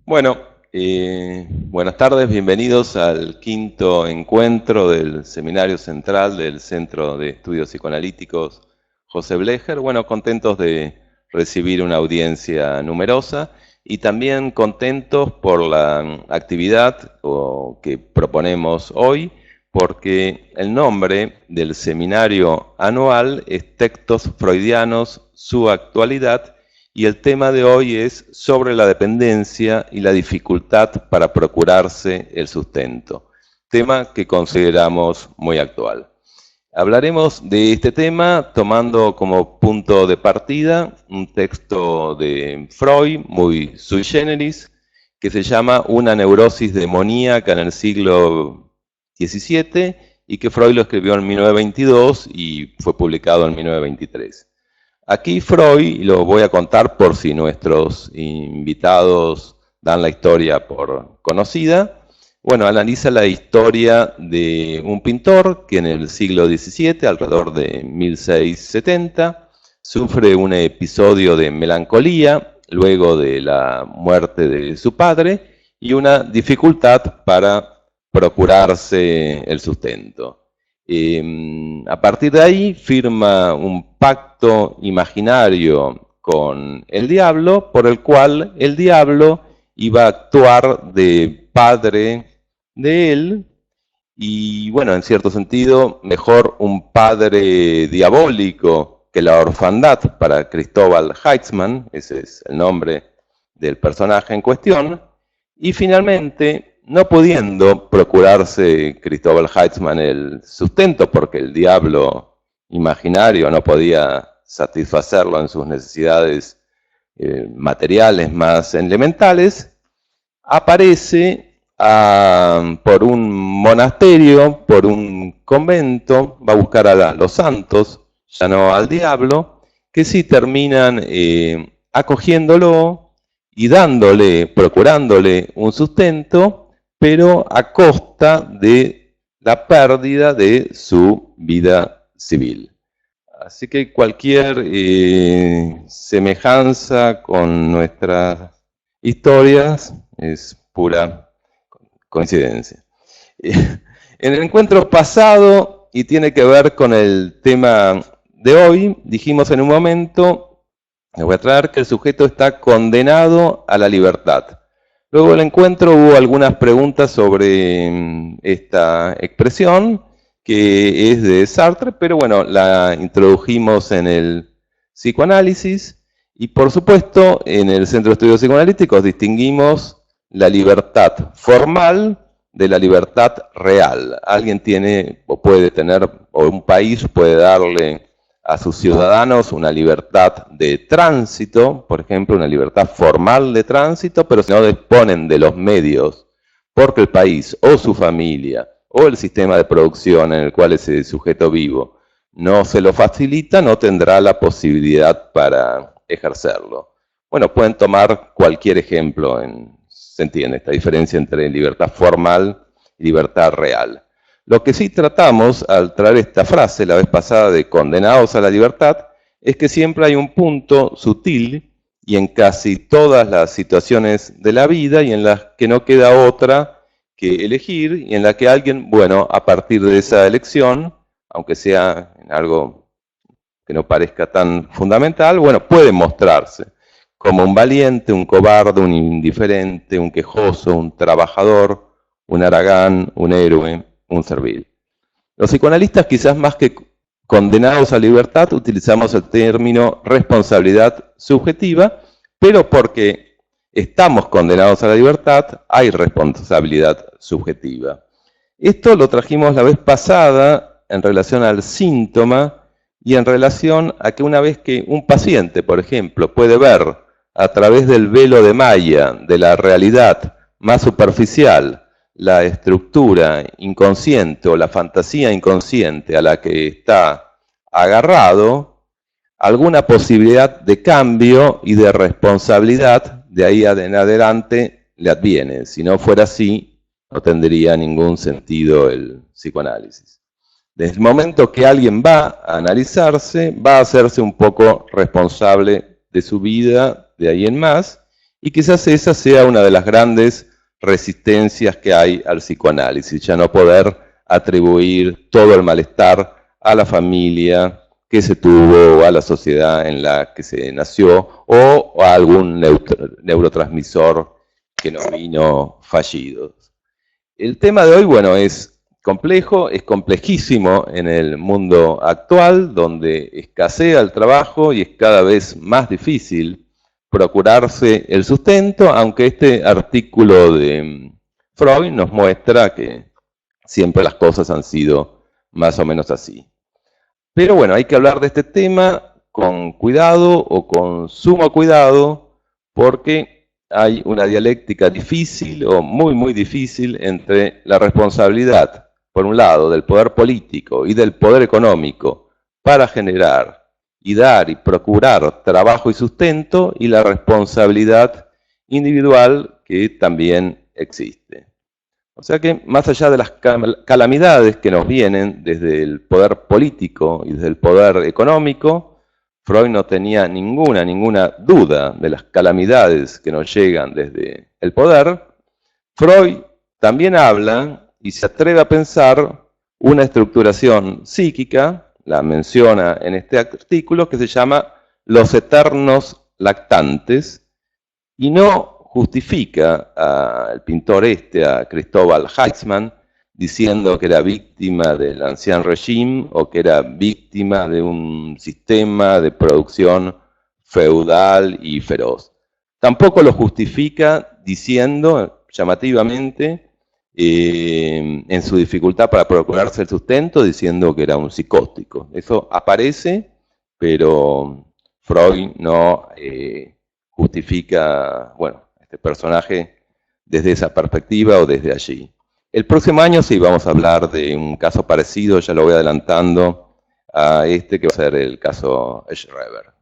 Bueno, buenas tardes, bienvenidos al quinto encuentro del Seminario Central del Centro de Estudios Psicoanalíticos José Blecher. Bueno, contentos de recibir una audiencia numerosa y también contentos por la actividad que proponemos hoy, porque el nombre del seminario anual es Textos Freudianos, su actualidad, y el tema de hoy es sobre la dependencia y la dificultad para procurarse el sustento, tema que consideramos muy actual. Hablaremos de este tema tomando como punto de partida un texto de Freud, muy sui generis, que se llama Una neurosis demoníaca en el siglo XVII, y que Freud lo escribió en 1922 y fue publicado en 1923. Aquí Freud, y lo voy a contar por si nuestros invitados dan la historia por conocida, bueno, analiza la historia de un pintor que en el siglo XVII, alrededor de 1670, sufre un episodio de melancolía luego de la muerte de su padre y una dificultad para procurarse el sustento. A partir de ahí firma un pacto imaginario con el diablo, por el cual el diablo iba a actuar de padre de él, y bueno, en cierto sentido, mejor un padre diabólico que la orfandad para Cristóbal Heitzman, ese es el nombre del personaje en cuestión, y finalmente, no pudiendo procurarse Cristóbal Heitzman el sustento porque el diablo imaginario no podía satisfacerlo en sus necesidades materiales más elementales, aparece por un monasterio, por un convento, va a buscar a los santos, ya no al diablo, que sí terminan acogiéndolo y dándole, procurándole un sustento, pero a costa de la pérdida de su vida civil. Así que cualquier semejanza con nuestras historias es pura coincidencia. En el encuentro pasado, y tiene que ver con el tema de hoy, dijimos en un momento, les voy a traer que el sujeto está condenado a la libertad. Luego del encuentro hubo algunas preguntas sobre esta expresión, que es de Sartre, pero bueno, la introdujimos en el psicoanálisis, y por supuesto, en el Centro de Estudios Psicoanalíticos distinguimos la libertad formal de la libertad real. Alguien tiene, o puede tener, o un país puede darle a sus ciudadanos una libertad de tránsito, por ejemplo, una libertad formal de tránsito, pero si no disponen de los medios, porque el país o su familia o el sistema de producción en el cual ese sujeto vivo no se lo facilita, no tendrá la posibilidad para ejercerlo. Bueno, pueden tomar cualquier ejemplo, se entiende esta diferencia entre libertad formal y libertad real. Lo que sí tratamos al traer esta frase la vez pasada de condenados a la libertad es que siempre hay un punto sutil y en casi todas las situaciones de la vida y en las que no queda otra que elegir y en la que alguien, bueno, a partir de esa elección, aunque sea en algo que no parezca tan fundamental, bueno, puede mostrarse como un valiente, un cobarde, un indiferente, un quejoso, un trabajador, un haragán, un héroe, un servil. Los psicoanalistas, quizás más que condenados a libertad, utilizamos el término responsabilidad subjetiva, pero porque estamos condenados a la libertad, hay responsabilidad subjetiva. Esto lo trajimos la vez pasada en relación al síntoma y en relación a que una vez que un paciente, por ejemplo, puede ver a través del velo de malla de la realidad más superficial la estructura inconsciente o la fantasía inconsciente a la que está agarrado, alguna posibilidad de cambio y de responsabilidad de ahí en adelante le adviene. Si no fuera así, no tendría ningún sentido el psicoanálisis. Desde el momento que alguien va a analizarse, va a hacerse un poco responsable de su vida de ahí en más, y quizás esa sea una de las grandes resistencias que hay al psicoanálisis, ya no poder atribuir todo el malestar a la familia que se tuvo, o a la sociedad en la que se nació, o a algún neurotransmisor que nos vino fallido. El tema de hoy, bueno, es complejo, es complejísimo en el mundo actual, donde escasea el trabajo y es cada vez más difícil procurarse el sustento, aunque este artículo de Freud nos muestra que siempre las cosas han sido más o menos así. Pero bueno, hay que hablar de este tema con cuidado o con sumo cuidado, porque hay una dialéctica difícil o muy, muy difícil entre la responsabilidad, por un lado, del poder político y del poder económico para generar y dar y procurar trabajo y sustento, y la responsabilidad individual que también existe. O sea que, más allá de las calamidades que nos vienen desde el poder político y desde el poder económico, Freud no tenía ninguna duda de las calamidades que nos llegan desde el poder. Freud también habla y se atreve a pensar una estructuración psíquica, la menciona en este artículo, que se llama los eternos lactantes, y no justifica al pintor a Cristóbal Heitzmann, diciendo que era víctima del ancien régime o que era víctima de un sistema de producción feudal y feroz. Tampoco lo justifica diciendo, llamativamente, en su dificultad para procurarse el sustento, diciendo que era un psicótico. Eso aparece, pero Freud no justifica, bueno, este personaje desde esa perspectiva o desde allí. El próximo año sí vamos a hablar de un caso parecido, ya lo voy adelantando, a este que va a ser el caso Schreber,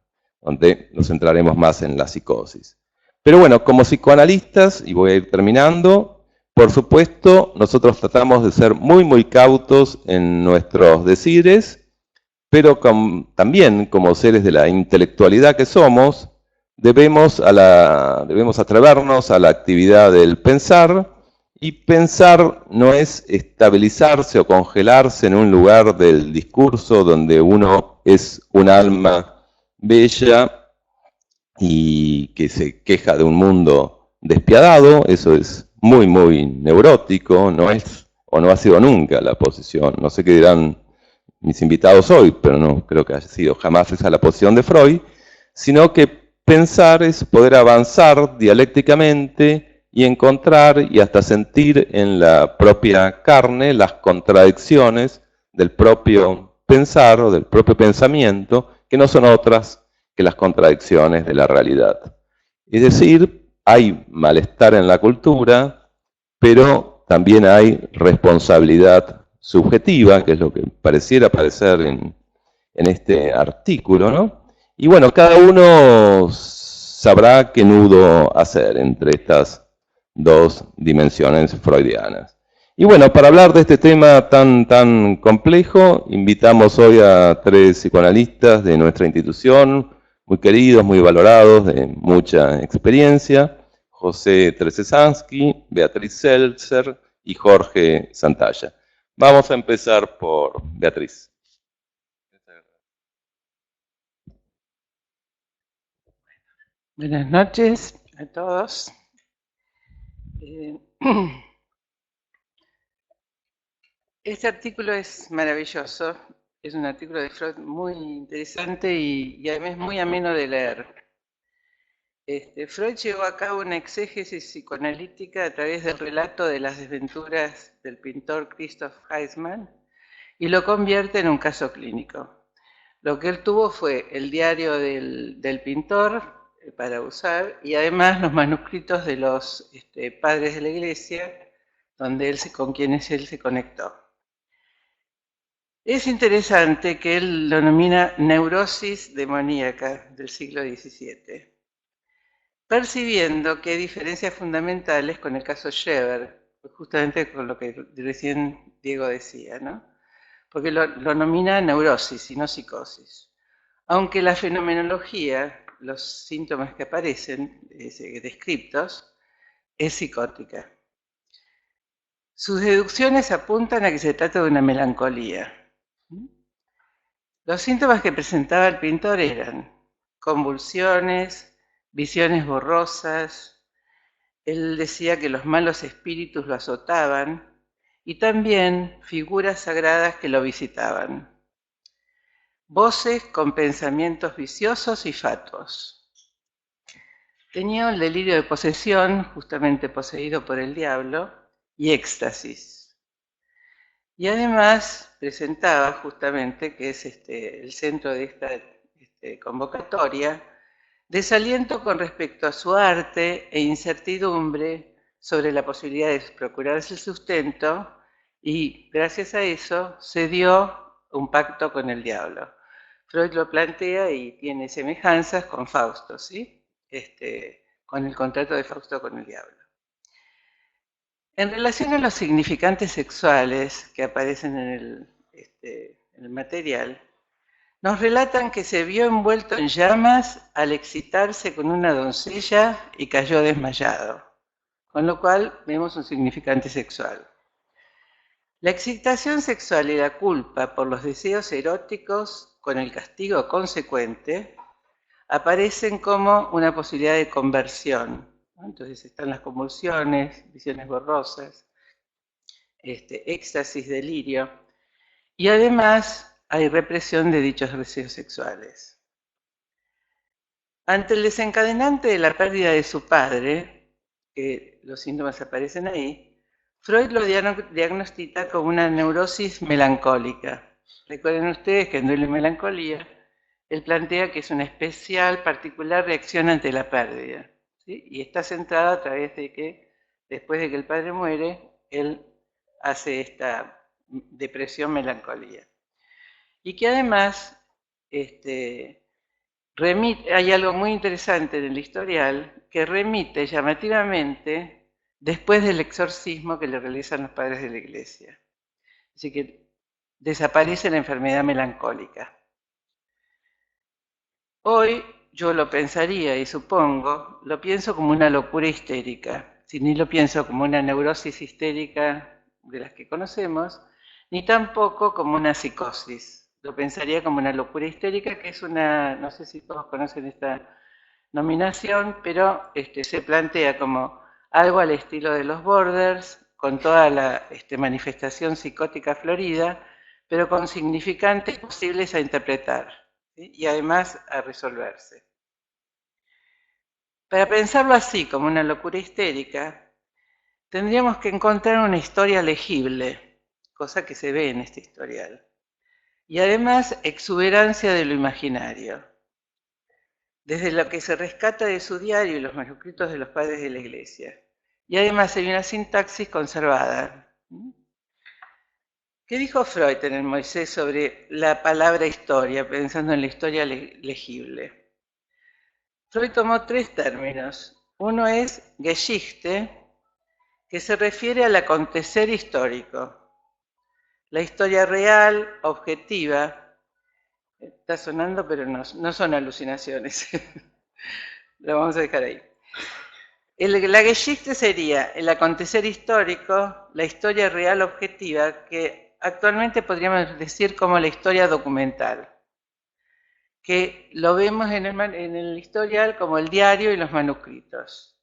donde nos centraremos más en la psicosis. Pero bueno, como psicoanalistas, y voy a ir terminando, por supuesto, nosotros tratamos de ser muy, muy cautos en nuestros decires, pero también como seres de la intelectualidad que somos, debemos atrevernos a la actividad del pensar, y pensar no es estabilizarse o congelarse en un lugar del discurso donde uno es un alma bella y que se queja de un mundo despiadado. Eso es muy, muy neurótico, no es o no ha sido nunca la posición. No sé qué dirán mis invitados hoy, pero no creo que haya sido jamás esa la posición de Freud, sino que pensar es poder avanzar dialécticamente y encontrar y hasta sentir en la propia carne las contradicciones del propio pensar o del propio pensamiento, que no son otras que las contradicciones de la realidad. Es decir, hay malestar en la cultura, pero también hay responsabilidad subjetiva, que es lo que pareciera parecer en este artículo, ¿no? Y bueno, cada uno sabrá qué nudo hacer entre estas dos dimensiones freudianas. Y bueno, para hablar de este tema tan complejo, invitamos hoy a 3 psicoanalistas de nuestra institución, muy queridos, muy valorados, de mucha experiencia: José Trezesansky, Beatriz Seltzer y Jorge Santalla. Vamos a empezar por Beatriz. Buenas noches a todos. Este artículo es maravilloso, es un artículo de Freud muy interesante y además muy ameno de leer. Freud llevó a cabo una exégesis psicoanalítica a través del relato de las desventuras del pintor Christoph Heitzmann y lo convierte en un caso clínico. Lo que él tuvo fue el diario del pintor para usar, y además los manuscritos de los padres de la iglesia con quienes él se conectó. Es interesante que él lo denomina neurosis demoníaca del siglo XVII, percibiendo que hay diferencias fundamentales con el caso Schreber, justamente con lo que recién Diego decía, ¿no? Porque lo nomina neurosis y no psicosis. Aunque la fenomenología, los síntomas que aparecen descriptos, es psicótica. Sus deducciones apuntan a que se trata de una melancolía. Los síntomas que presentaba el pintor eran convulsiones, visiones borrosas. Él decía que los malos espíritus lo azotaban y también figuras sagradas que lo visitaban. Voces con pensamientos viciosos y fatuos. Tenía un delirio de posesión, justamente poseído por el diablo, y éxtasis. Y además presentaba justamente, que es el centro de esta convocatoria, desaliento con respecto a su arte e incertidumbre sobre la posibilidad de procurarse el sustento, y gracias a eso se dio un pacto con el diablo. Freud lo plantea y tiene semejanzas con Fausto, ¿sí? Con el contrato de Fausto con el diablo. En relación a los significantes sexuales que aparecen en el material, nos relatan que se vio envuelto en llamas al excitarse con una doncella y cayó desmayado, con lo cual vemos un significante sexual. La excitación sexual y la culpa por los deseos eróticos con el castigo consecuente aparecen como una posibilidad de conversión. Entonces están las convulsiones, visiones borrosas, éxtasis, delirio, y además hay represión de dichos deseos sexuales. Ante el desencadenante de la pérdida de su padre, que los síntomas aparecen ahí, Freud lo diagnostica como una neurosis melancólica. Recuerden ustedes que en Duelo y Melancolía, él plantea que es una especial, particular reacción ante la pérdida, ¿sí? Y está centrada a través de que, después de que el padre muere, él hace esta depresión, melancolía. Y que además hay algo muy interesante en el historial que remite llamativamente después del exorcismo que le realizan los padres de la iglesia. Así que desaparece la enfermedad melancólica. Hoy yo lo pensaría y supongo, lo pienso como una locura histérica, si ni lo pienso como una neurosis histérica de las que conocemos, ni tampoco como una psicosis. Lo pensaría como una locura histérica, que es una, no sé si todos conocen esta nominación, pero se plantea como algo al estilo de los Borders, con toda la manifestación psicótica florida, pero con significantes posibles a interpretar, ¿sí? Y además a resolverse. Para pensarlo así, como una locura histérica, tendríamos que encontrar una historia legible, cosa que se ve en este historial, y además exuberancia de lo imaginario. Desde lo que se rescata de su diario y los manuscritos de los padres de la Iglesia. Y además hay una sintaxis conservada. ¿Qué dijo Freud en el Moisés sobre la palabra historia, pensando en la historia legible? Freud tomó tres términos. Uno es Geschichte, que se refiere al acontecer histórico. La historia real, objetiva, está sonando, pero no son alucinaciones. Lo vamos a dejar ahí. La Geschichte sería el acontecer histórico, la historia real objetiva, que actualmente podríamos decir como la historia documental, que lo vemos en el historial como el diario y los manuscritos.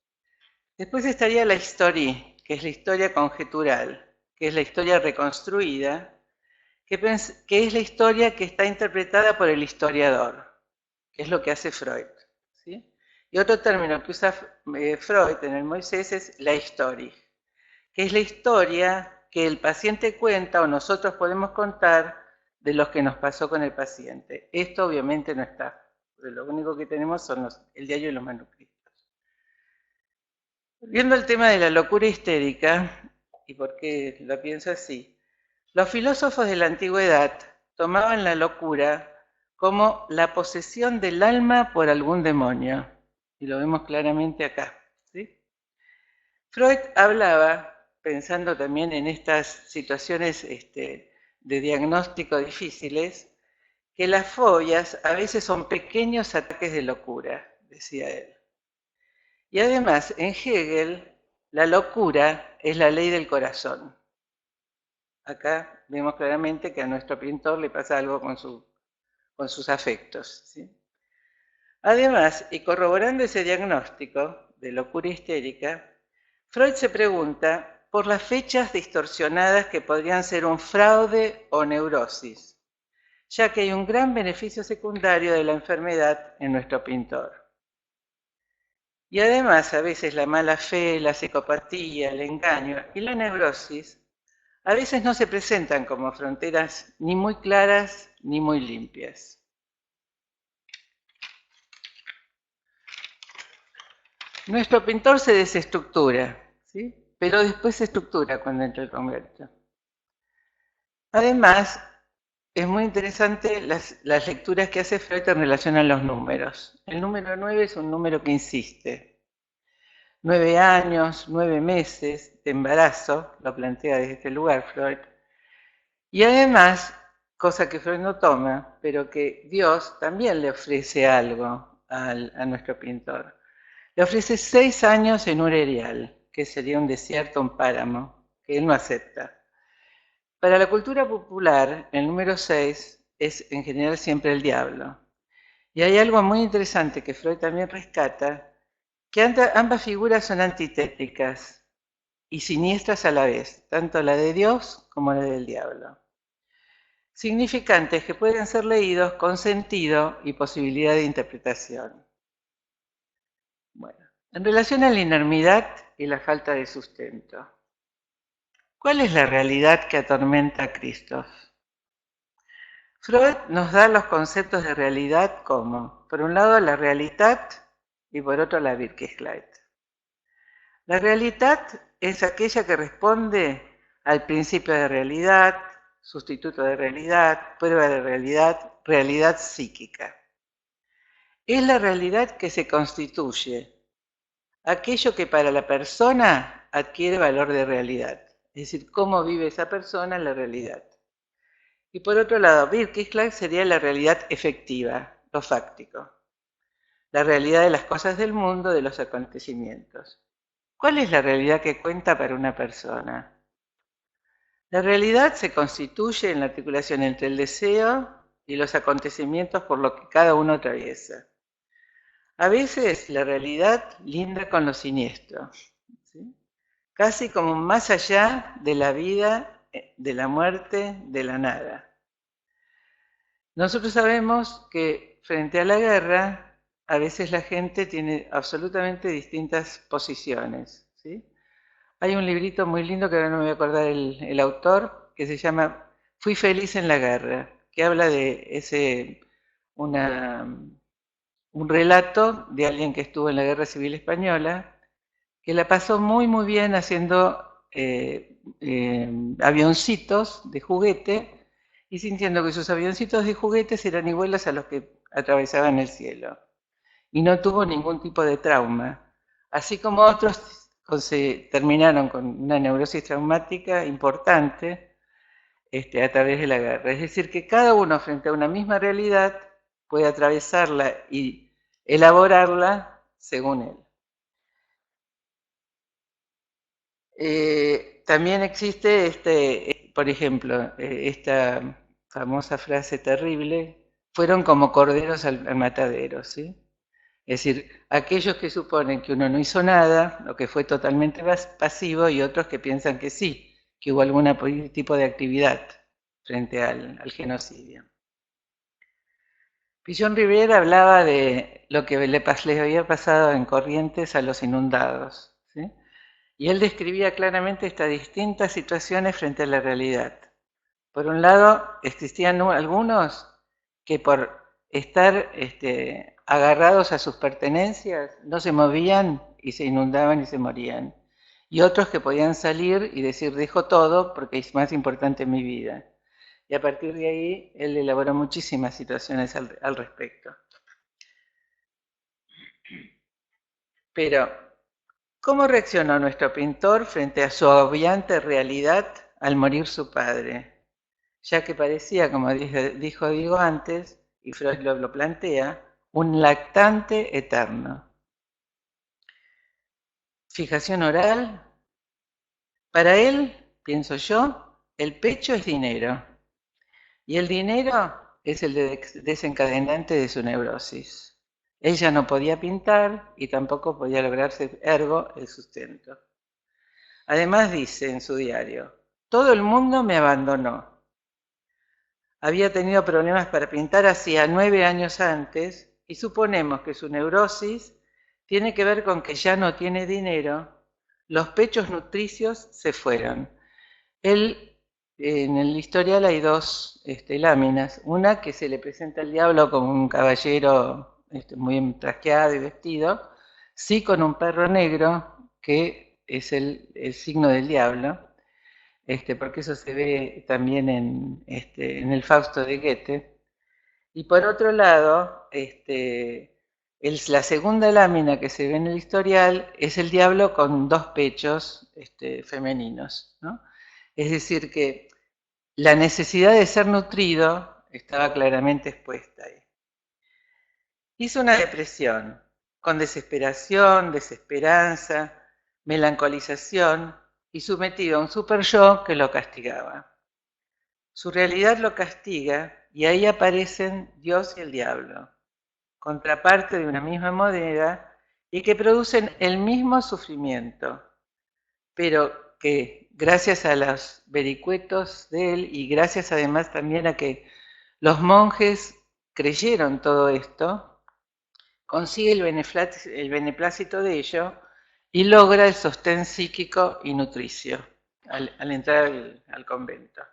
Después estaría la historia, que es la historia conjetural, que es la historia reconstruida, que es la historia que está interpretada por el historiador, que es lo que hace Freud, ¿sí? Y otro término que usa Freud en el Moisés es la historia, que es la historia que el paciente cuenta o nosotros podemos contar de lo que nos pasó con el paciente. Esto obviamente no está, porque lo único que tenemos son el diario y los manuscritos. Volviendo al tema de la locura histérica, y por qué lo pienso así, los filósofos de la antigüedad tomaban la locura como la posesión del alma por algún demonio. Y lo vemos claramente acá, ¿sí? Freud hablaba pensando también en estas situaciones de diagnóstico difíciles, que las fobias a veces son pequeños ataques de locura, decía él. Y además, en Hegel, la locura es la ley del corazón. Acá vemos claramente que a nuestro pintor le pasa algo con sus afectos, ¿sí? Además, y corroborando ese diagnóstico de locura histérica, Freud se pregunta por las fechas distorsionadas que podrían ser un fraude o neurosis, ya que hay un gran beneficio secundario de la enfermedad en nuestro pintor. Y además, a veces la mala fe, la psicopatía, el engaño y la neurosis a veces no se presentan como fronteras ni muy claras ni muy limpias. Nuestro pintor se desestructura, ¿sí? Pero después se estructura cuando entra el convento. Además, es muy interesante las lecturas que hace Freud en relación a los números. El número 9 es un número que insiste. 9 años, 9 meses de embarazo, lo plantea desde este lugar Freud. Y además, cosa que Freud no toma, pero que Dios también le ofrece algo a nuestro pintor. Le ofrece 6 años en Uriel, que sería un desierto, un páramo, que él no acepta. Para la cultura popular, el número 6 es en general siempre el diablo. Y hay algo muy interesante que Freud también rescata, que ambas figuras son antitéticas y siniestras a la vez, tanto la de Dios como la del diablo. Significantes que pueden ser leídos con sentido y posibilidad de interpretación. Bueno, en relación a la inermidad y la falta de sustento, ¿cuál es la realidad que atormenta a Christoph? Freud nos da los conceptos de realidad como, por un lado, la realidad y por otro, la Wirklichkeit. La realidad es aquella que responde al principio de realidad, sustituto de realidad, prueba de realidad, realidad psíquica. Es la realidad que se constituye, aquello que para la persona adquiere valor de realidad, es decir, cómo vive esa persona en la realidad. Y por otro lado, Wirklichkeit sería la realidad efectiva, lo fáctico, la realidad de las cosas del mundo, de los acontecimientos. ¿Cuál es la realidad que cuenta para una persona? La realidad se constituye en la articulación entre el deseo y los acontecimientos por lo que cada uno atraviesa. A veces la realidad linda con lo siniestro, ¿sí? Casi como más allá de la vida, de la muerte, de la nada. Nosotros sabemos que frente a la guerra, a veces la gente tiene absolutamente distintas posiciones, ¿sí? Hay un librito muy lindo que ahora no me voy a acordar el autor, que se llama Fui feliz en la guerra, que habla de un relato de alguien que estuvo en la Guerra Civil Española, que la pasó muy muy bien haciendo avioncitos de juguete y sintiendo que sus avioncitos de juguetes eran iguales a los que atravesaban el cielo. Y no tuvo ningún tipo de trauma. Así como otros terminaron con una neurosis traumática importante a través de la guerra. Es decir, que cada uno frente a una misma realidad puede atravesarla y elaborarla según él. También existe, por ejemplo, esta famosa frase terrible, fueron como corderos al matadero, ¿sí? Es decir, aquellos que suponen que uno no hizo nada, o que fue totalmente pasivo, y otros que piensan que sí, que hubo algún tipo de actividad frente al genocidio. Pichón Rivera hablaba de lo que les había pasado en Corrientes a los inundados, ¿sí? Y él describía claramente estas distintas situaciones frente a la realidad. Por un lado, existían algunos que por estar agarrados a sus pertenencias no se movían y se inundaban y se morían. Y otros que podían salir y decir, dejo todo porque es más importante mi vida. Y a partir de ahí, él elaboró muchísimas situaciones al respecto. Pero, ¿Cómo reaccionó nuestro pintor frente a su agobiante realidad al morir su padre? Ya que parecía, como dijo Diego antes, y Freud lo plantea, un lactante eterno. Fijación oral. Para él, pienso yo, el pecho es dinero. Y el dinero es el desencadenante de su neurosis. Ella no podía pintar y tampoco podía lograrse ergo el sustento. Además dice en su diario, todo el mundo me abandonó. Había tenido problemas para pintar hacía 9 años antes y suponemos que su neurosis tiene que ver con que ya no tiene dinero, los pechos nutricios se fueron. Él, en el historial hay dos láminas, una que se le presenta al diablo como un caballero muy trasqueado y vestido, sí con un perro negro que es el signo del diablo, porque eso se ve también en el Fausto de Goethe. Y por otro lado, la segunda lámina que se ve en el historial es el diablo con dos pechos femeninos, ¿no? Es decir, que la necesidad de ser nutrido estaba claramente expuesta ahí. Hizo una depresión, con desesperación, desesperanza, melancolización y sometido a un super yo que lo castigaba. Su realidad lo castiga y ahí aparecen Dios y el diablo, contraparte de una misma moneda y que producen el mismo sufrimiento, pero que gracias a los vericuetos de él y gracias además también a que los monjes creyeron todo esto, consigue el beneplácito de ello y logra el sostén psíquico y nutricio al entrar al convento.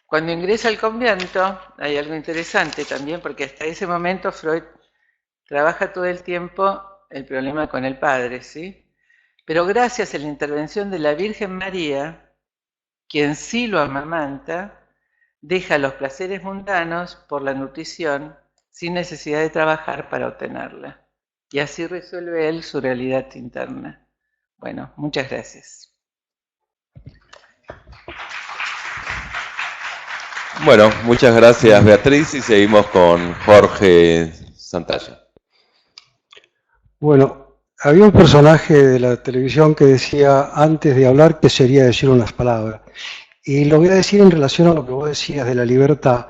Cuando ingresa al convento hay algo interesante también, porque hasta ese momento Freud trabaja todo el tiempo el problema con el padre, ¿sí? Pero gracias a la intervención de la Virgen María, quien sí lo amamanta, deja los placeres mundanos por la nutrición sin necesidad de trabajar para obtenerla. Y así resuelve él su realidad interna. Bueno, muchas gracias. Bueno, muchas gracias Beatriz y seguimos con Jorge Santalla. Bueno, había un personaje de la televisión que decía antes de hablar que sería decir unas palabras. Y lo voy a decir en relación a lo que vos decías de la libertad,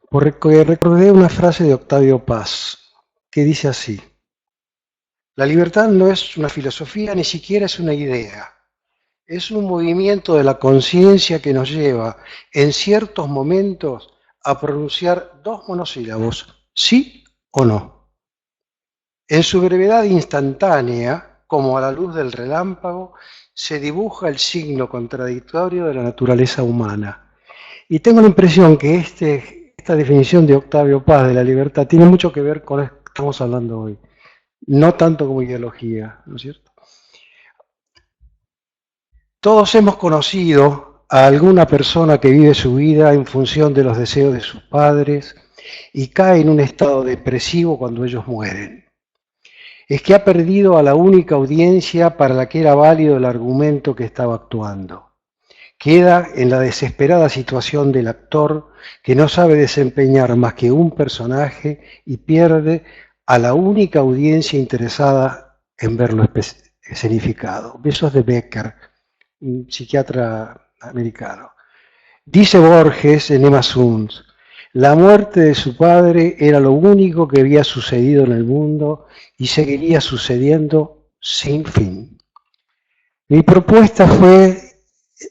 porque recordé una frase de Octavio Paz que dice así: la libertad no es una filosofía, ni siquiera es una idea. Es un movimiento de la conciencia que nos lleva en ciertos momentos a pronunciar dos monosílabos, sí o no. En su brevedad instantánea, como a la luz del relámpago, se dibuja el signo contradictorio de la naturaleza humana. Y tengo la impresión que esta definición de Octavio Paz de la libertad tiene mucho que ver con lo que estamos hablando hoy. No tanto como ideología, ¿no es cierto? Todos hemos conocido a alguna persona que vive su vida en función de los deseos de sus padres y cae en un estado depresivo cuando ellos mueren. Es que ha perdido a la única audiencia para la que era válido el argumento que estaba actuando. Queda en la desesperada situación del actor que no sabe desempeñar más que un personaje y pierde a la única audiencia interesada en verlo escenificado. Besos de Becker, un psiquiatra americano. Dice Borges en Emma Suns: la muerte de su padre era lo único que había sucedido en el mundo y seguiría sucediendo sin fin. Mi propuesta fue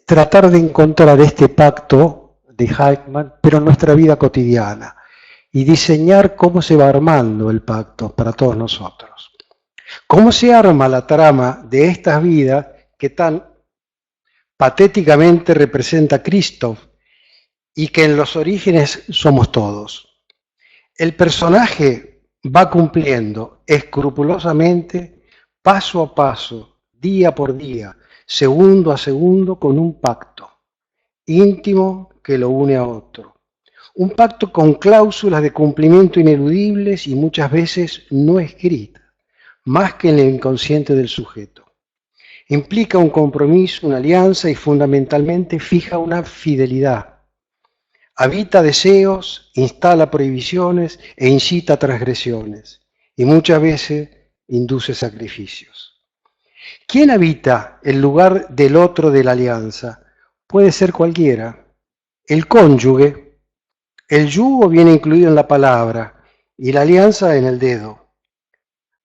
tratar de encontrar este pacto de Heitman, pero en nuestra vida cotidiana, y diseñar cómo se va armando el pacto para todos nosotros. Cómo se arma la trama de estas vidas que tan patéticamente representa Christoph y que en los orígenes somos todos. El personaje va cumpliendo escrupulosamente, paso a paso, día por día, segundo a segundo, con un pacto íntimo que lo une a otro. Un pacto con cláusulas de cumplimiento ineludibles y muchas veces no escritas, más que en el inconsciente del sujeto. Implica un compromiso, una alianza y fundamentalmente fija una fidelidad. Habita deseos, instala prohibiciones e incita a transgresiones y muchas veces induce sacrificios. ¿Quién habita el lugar del otro de la alianza? Puede ser cualquiera. El cónyuge. El yugo viene incluido en la palabra y la alianza en el dedo.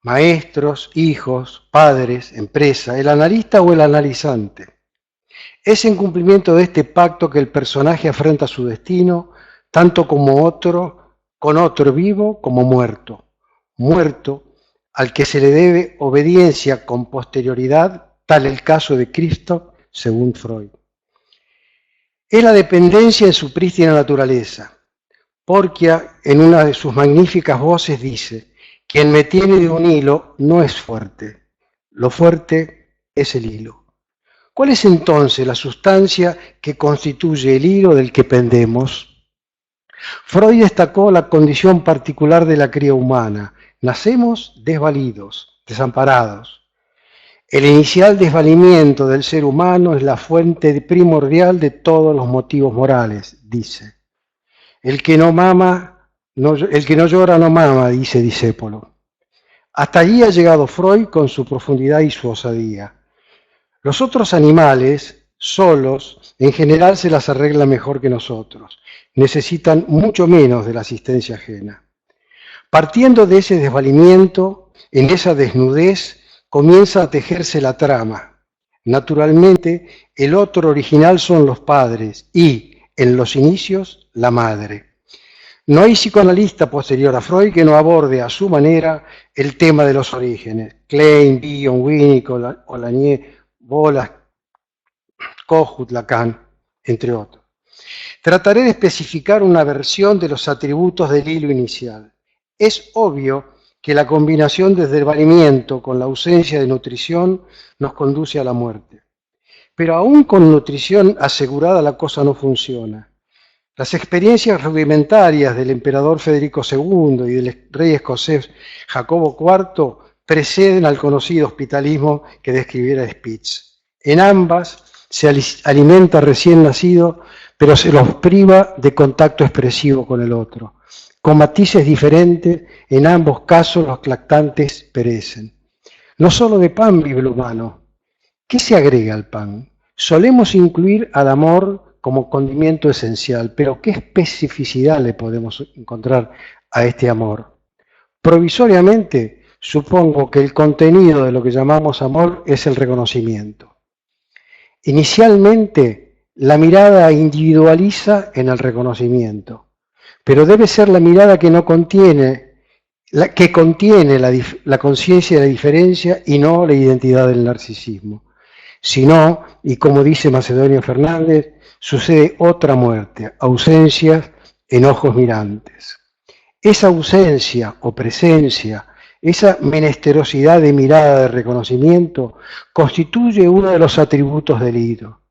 Maestros, hijos, padres, empresa, el analista o el analizante. Es en cumplimiento de este pacto que el personaje afronta su destino, tanto como con otro vivo como muerto. Muerto, al que se le debe obediencia con posterioridad, tal el caso de Cristo, según Freud. Es la dependencia en su prístina naturaleza. Porcia, en una de sus magníficas voces, dice: quien me tiene de un hilo no es fuerte, lo fuerte es el hilo. ¿Cuál es entonces la sustancia que constituye el hilo del que pendemos? Freud destacó la condición particular de la cría humana. Nacemos desvalidos, desamparados. El inicial desvalimiento del ser humano es la fuente primordial de todos los motivos morales, dice. El que no llora no mama, dice Discépolo. Hasta allí ha llegado Freud con su profundidad y su osadía. Los otros animales, solos, en general se las arreglan mejor que nosotros. Necesitan mucho menos de la asistencia ajena. Partiendo de ese desvalimiento, en esa desnudez, comienza a tejerse la trama. Naturalmente, el otro original son los padres y, en los inicios, la madre. No hay psicoanalista posterior a Freud que no aborde a su manera el tema de los orígenes. Klein, Bion, Winnicott, Olanier, Bolas, Kohut, Lacan, entre otros. Trataré de especificar una versión de los atributos del hilo inicial. Es obvio que la combinación del desvalimiento con la ausencia de nutrición nos conduce a la muerte. Pero aún con nutrición asegurada la cosa no funciona. Las experiencias rudimentarias del emperador Federico II y del rey escocés Jacobo IV preceden al conocido hospitalismo que describiera Spitz. En ambas se alimenta recién nacido, pero se los priva de contacto expresivo con el otro. Con matices diferentes, en ambos casos los lactantes perecen. No solo de pan vive el humano. ¿Qué se agrega al pan? Solemos incluir al amor como condimento esencial, pero ¿qué especificidad le podemos encontrar a este amor? Provisoriamente, supongo que el contenido de lo que llamamos amor es el reconocimiento. Inicialmente, la mirada individualiza en el reconocimiento, pero debe ser la mirada que contiene la conciencia de la diferencia y no la identidad del narcisismo. Si no, y como dice Macedonio Fernández, sucede otra muerte, ausencias, enojos mirantes. Esa ausencia o presencia, esa menesterosidad de mirada de reconocimiento, constituye uno de los atributos del hilo.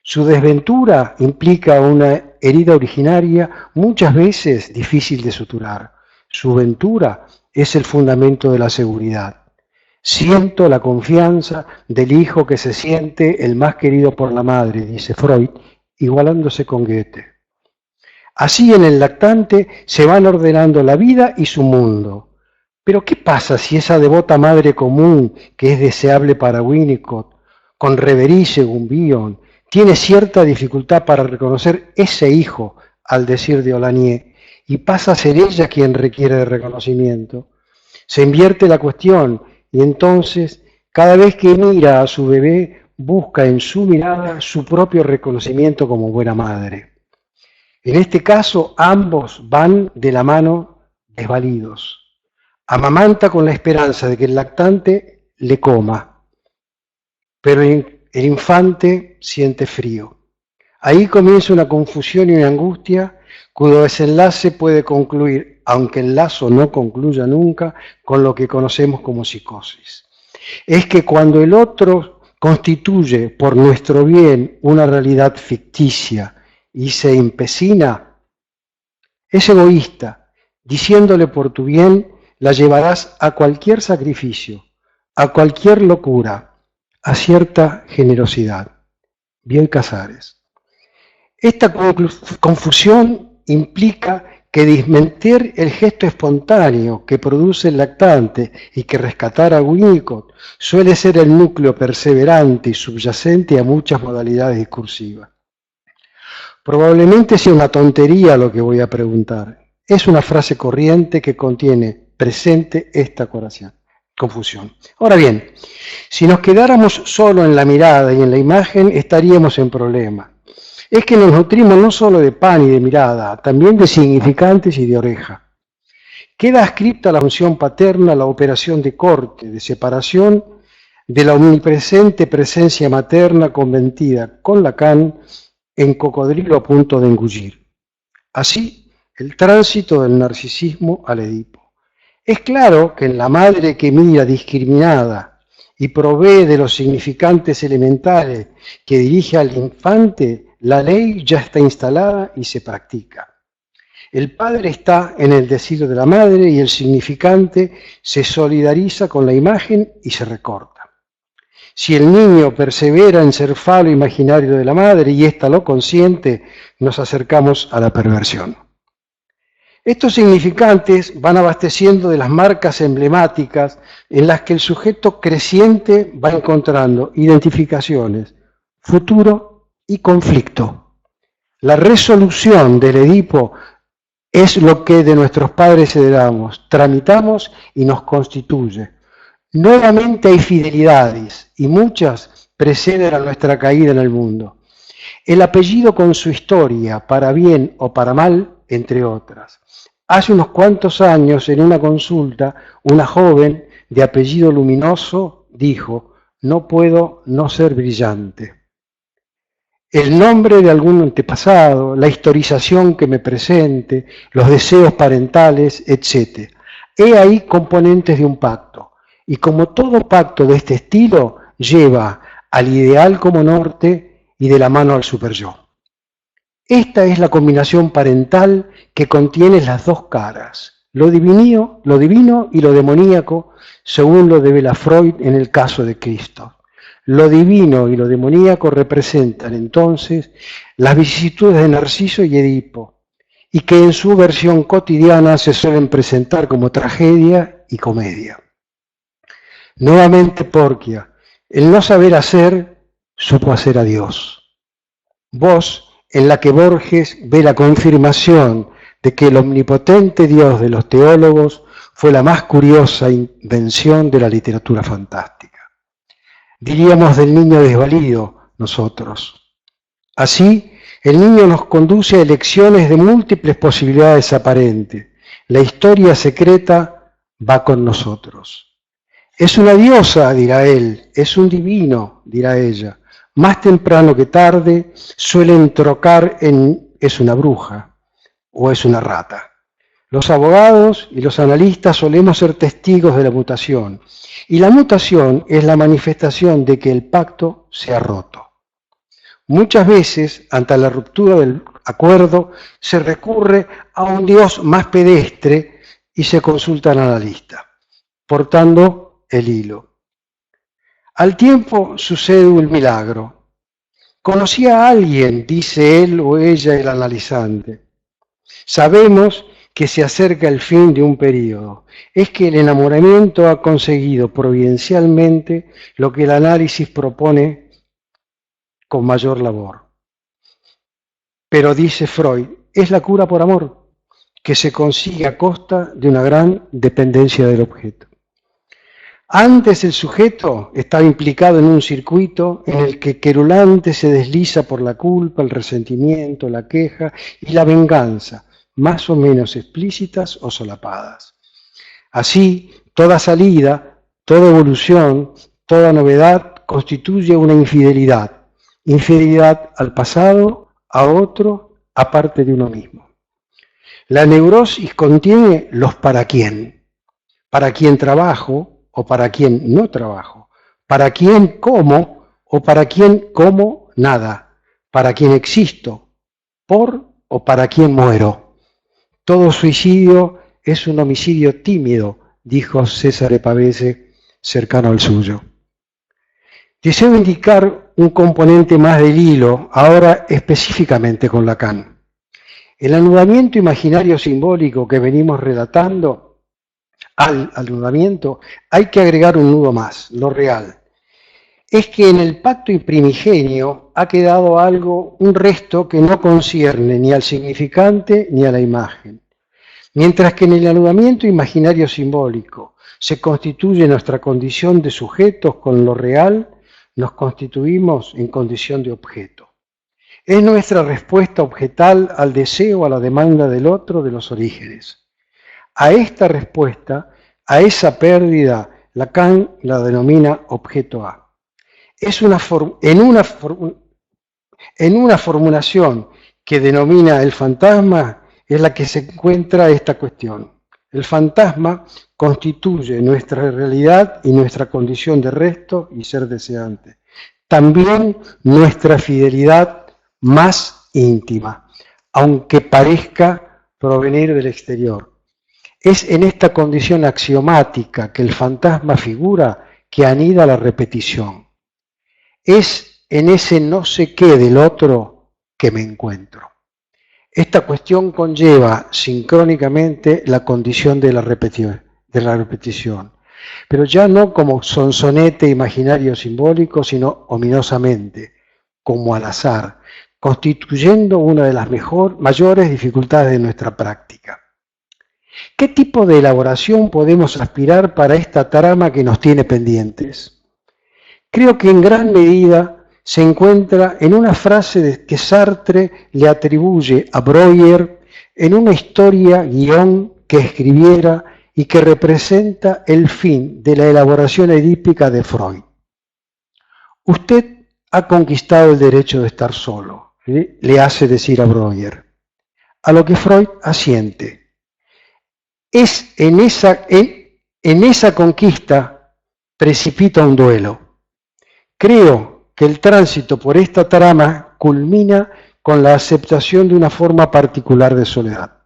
Su desventura implica una herida originaria muchas veces difícil de suturar. Su ventura es el fundamento de la seguridad. Siento la confianza del hijo que se siente el más querido por la madre, dice Freud, igualándose con Goethe. Así en el lactante se van ordenando la vida y su mundo. Pero ¿qué pasa si esa devota madre común, que es deseable para Winnicott, con Reverie según Bion, tiene cierta dificultad para reconocer ese hijo, al decir de Olanier, y pasa a ser ella quien requiere de reconocimiento? Se invierte la cuestión y entonces, cada vez que mira a su bebé, busca en su mirada su propio reconocimiento como buena madre. En este caso, ambos van de la mano desvalidos. Amamanta con la esperanza de que el lactante le coma, pero el infante siente frío. Ahí comienza una confusión y una angustia cuyo desenlace puede concluir, aunque el lazo no concluya nunca, con lo que conocemos como psicosis. Es que cuando el otro constituye por nuestro bien una realidad ficticia y se empecina Es egoísta, diciéndole por tu bien, la llevarás a cualquier sacrificio, a cualquier locura, a cierta generosidad. Bioy Casares. Esta confusión implica que desmentir el gesto espontáneo que produce el lactante y que rescatar a Winnicott suele ser el núcleo perseverante y subyacente a muchas modalidades discursivas. Probablemente sea una tontería lo que voy a preguntar. Es una frase corriente que contiene presente esta confusión. Ahora bien, si nos quedáramos solo en la mirada y en la imagen, estaríamos en problema. Es que nos nutrimos no solo de pan y de mirada, también de significantes y de oreja. Queda adscripta la función paterna, la operación de corte, de separación de la omnipresente presencia materna convertida con Lacan en cocodrilo a punto de engullir. Así, el tránsito del narcisismo al Edipo. Es claro que en la madre que mira discriminada y provee de los significantes elementales que dirige al infante, la ley ya está instalada y se practica. El padre está en el decir de la madre y el significante se solidariza con la imagen y se recorta. Si el niño persevera en ser falo imaginario de la madre y ésta lo consiente, nos acercamos a la perversión. Estos significantes van abasteciendo de las marcas emblemáticas en las que el sujeto creciente va encontrando identificaciones, futuro y conflicto. La resolución del Edipo es lo que de nuestros padres heredamos, tramitamos y nos constituye. Nuevamente hay fidelidades y muchas preceden a nuestra caída en el mundo. El apellido con su historia, para bien o para mal, entre otras. Hace unos cuantos años, en una consulta, una joven de apellido Luminoso dijo: no puedo no ser brillante. El nombre de algún antepasado, la historización que me presente, los deseos parentales, etc. He ahí componentes de un pacto. Y como todo pacto de este estilo, lleva al ideal como norte y de la mano al superyo. Esta es la combinación parental que contiene las dos caras, lo divino y lo demoníaco, según lo devela Freud en el caso de Cristo. Lo divino y lo demoníaco representan entonces las vicisitudes de Narciso y Edipo, y que en su versión cotidiana se suelen presentar como tragedia y comedia. Nuevamente Porquia, el no saber hacer, supo hacer a Dios. Voz en la que Borges ve la confirmación de que el omnipotente Dios de los teólogos fue la más curiosa invención de la literatura fantástica. Diríamos del niño desvalido nosotros. Así, el niño nos conduce a elecciones de múltiples posibilidades aparentes. La historia secreta va con nosotros. Es una diosa, dirá él, es un divino, dirá ella. Más temprano que tarde suelen trocar en es una bruja o es una rata. Los abogados y los analistas solemos ser testigos de la mutación, y la mutación es la manifestación de que el pacto se ha roto. Muchas veces, ante la ruptura del acuerdo, se recurre a un Dios más pedestre y se consulta al analista, portando el hilo. Al tiempo sucede un milagro. Conocí a alguien, dice él o ella, el analizante. Sabemos que se acerca el fin de un periodo. Es que el enamoramiento ha conseguido providencialmente lo que el análisis propone con mayor labor. Pero dice Freud, es la cura por amor, que se consigue a costa de una gran dependencia del objeto. Antes el sujeto estaba implicado en un circuito en el que querulante se desliza por la culpa, el resentimiento, la queja y la venganza, más o menos explícitas o solapadas. Así, toda salida, toda evolución, toda novedad constituye una infidelidad. Infidelidad al pasado, a otro, aparte de uno mismo. La neurosis contiene los para quién trabajo o para quién no trabajo, para quién como o para quién como nada, para quién existo, por o para quién muero, Todo suicidio es un homicidio tímido, dijo César Pavese, cercano al suyo. Deseo indicar un componente más del hilo, ahora específicamente con Lacan. El anudamiento imaginario simbólico que venimos relatando, al anudamiento hay que agregar un nudo más, lo real. Es que en el pacto primigenio ha quedado algo, un resto que no concierne ni al significante ni a la imagen. Mientras que en el anudamiento imaginario simbólico se constituye nuestra condición de sujetos con lo real, nos constituimos en condición de objeto. Es nuestra respuesta objetal al deseo, a la demanda del otro de los orígenes. A esta respuesta, a esa pérdida, Lacan la denomina objeto A. Es en una formulación que denomina el fantasma es la que se encuentra esta cuestión. El fantasma constituye nuestra realidad y nuestra condición de resto y ser deseante. También nuestra fidelidad más íntima, aunque parezca provenir del exterior. Es en esta condición axiomática que el fantasma figura que anida la repetición. Es en ese no sé qué del otro que me encuentro. Esta cuestión conlleva sincrónicamente la condición de la repetición, pero ya no como sonsonete imaginario simbólico, sino ominosamente, como al azar, constituyendo una de las mayores dificultades de nuestra práctica. ¿Qué tipo de elaboración podemos aspirar para esta trama que nos tiene pendientes? Creo que en gran medida se encuentra en una frase que Sartre le atribuye a Breuer en una historia guión que escribiera y que representa el fin de la elaboración edípica de Freud. Usted ha conquistado el derecho de estar solo, le hace decir a Breuer, a lo que Freud asiente. Es en esa conquista precipita un duelo. Creo que el tránsito por esta trama culmina con la aceptación de una forma particular de soledad.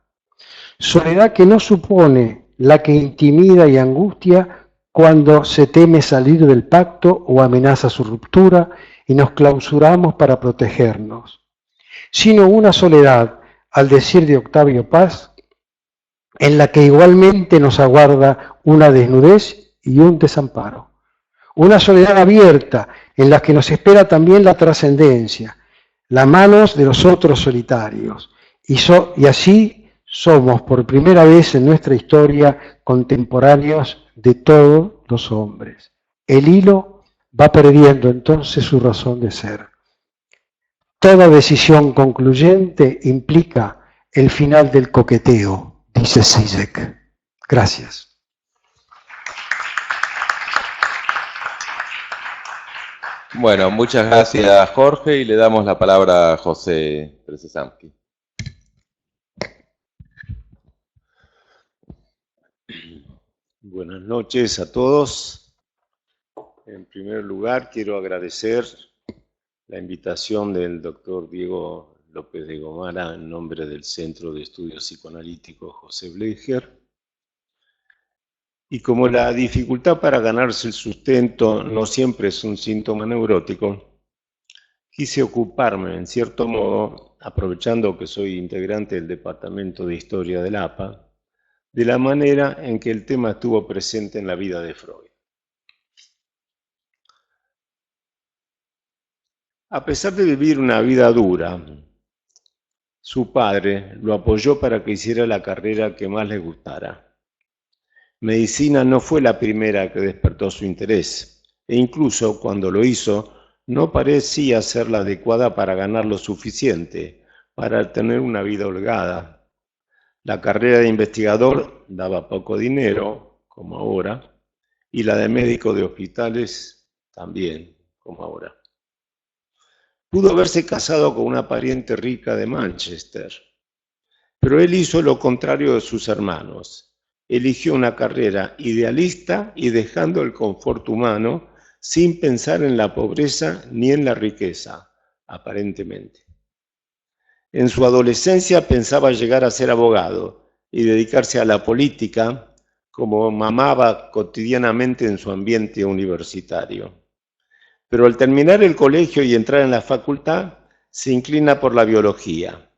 Soledad que no supone la que intimida y angustia cuando se teme salir del pacto o amenaza su ruptura y nos clausuramos para protegernos, sino una soledad, al decir de Octavio Paz, en la que igualmente nos aguarda una desnudez y un desamparo. Una soledad abierta en la que nos espera también la trascendencia, las manos de los otros solitarios. Y así somos por primera vez en nuestra historia contemporáneos de todos los hombres. El hilo va perdiendo entonces su razón de ser. Toda decisión concluyente implica el final del coqueteo, dice Zizek. Gracias. Bueno, muchas gracias, Jorge, y le damos la palabra a José Precesamski. Buenas noches a todos. En primer lugar, quiero agradecer la invitación del doctor Diego López de Gomara en nombre del Centro de Estudios Psicoanalíticos José Bleicher. Y como la dificultad para ganarse el sustento no siempre es un síntoma neurótico, quise ocuparme, en cierto modo, aprovechando que soy integrante del Departamento de Historia del APA, de la manera en que el tema estuvo presente en la vida de Freud. A pesar de vivir una vida dura, su padre lo apoyó para que hiciera la carrera que más le gustara. Medicina no fue la primera que despertó su interés, e incluso cuando lo hizo, no parecía ser la adecuada para ganar lo suficiente, para tener una vida holgada. La carrera de investigador daba poco dinero, como ahora, y la de médico de hospitales también, como ahora. Pudo haberse casado con una pariente rica de Manchester, pero él hizo lo contrario de sus hermanos. Eligió una carrera idealista y dejando el confort humano sin pensar en la pobreza ni en la riqueza, aparentemente. En su adolescencia pensaba llegar a ser abogado y dedicarse a la política, como mamaba cotidianamente en su ambiente universitario. Pero al terminar el colegio y entrar en la facultad, se inclina por la biología.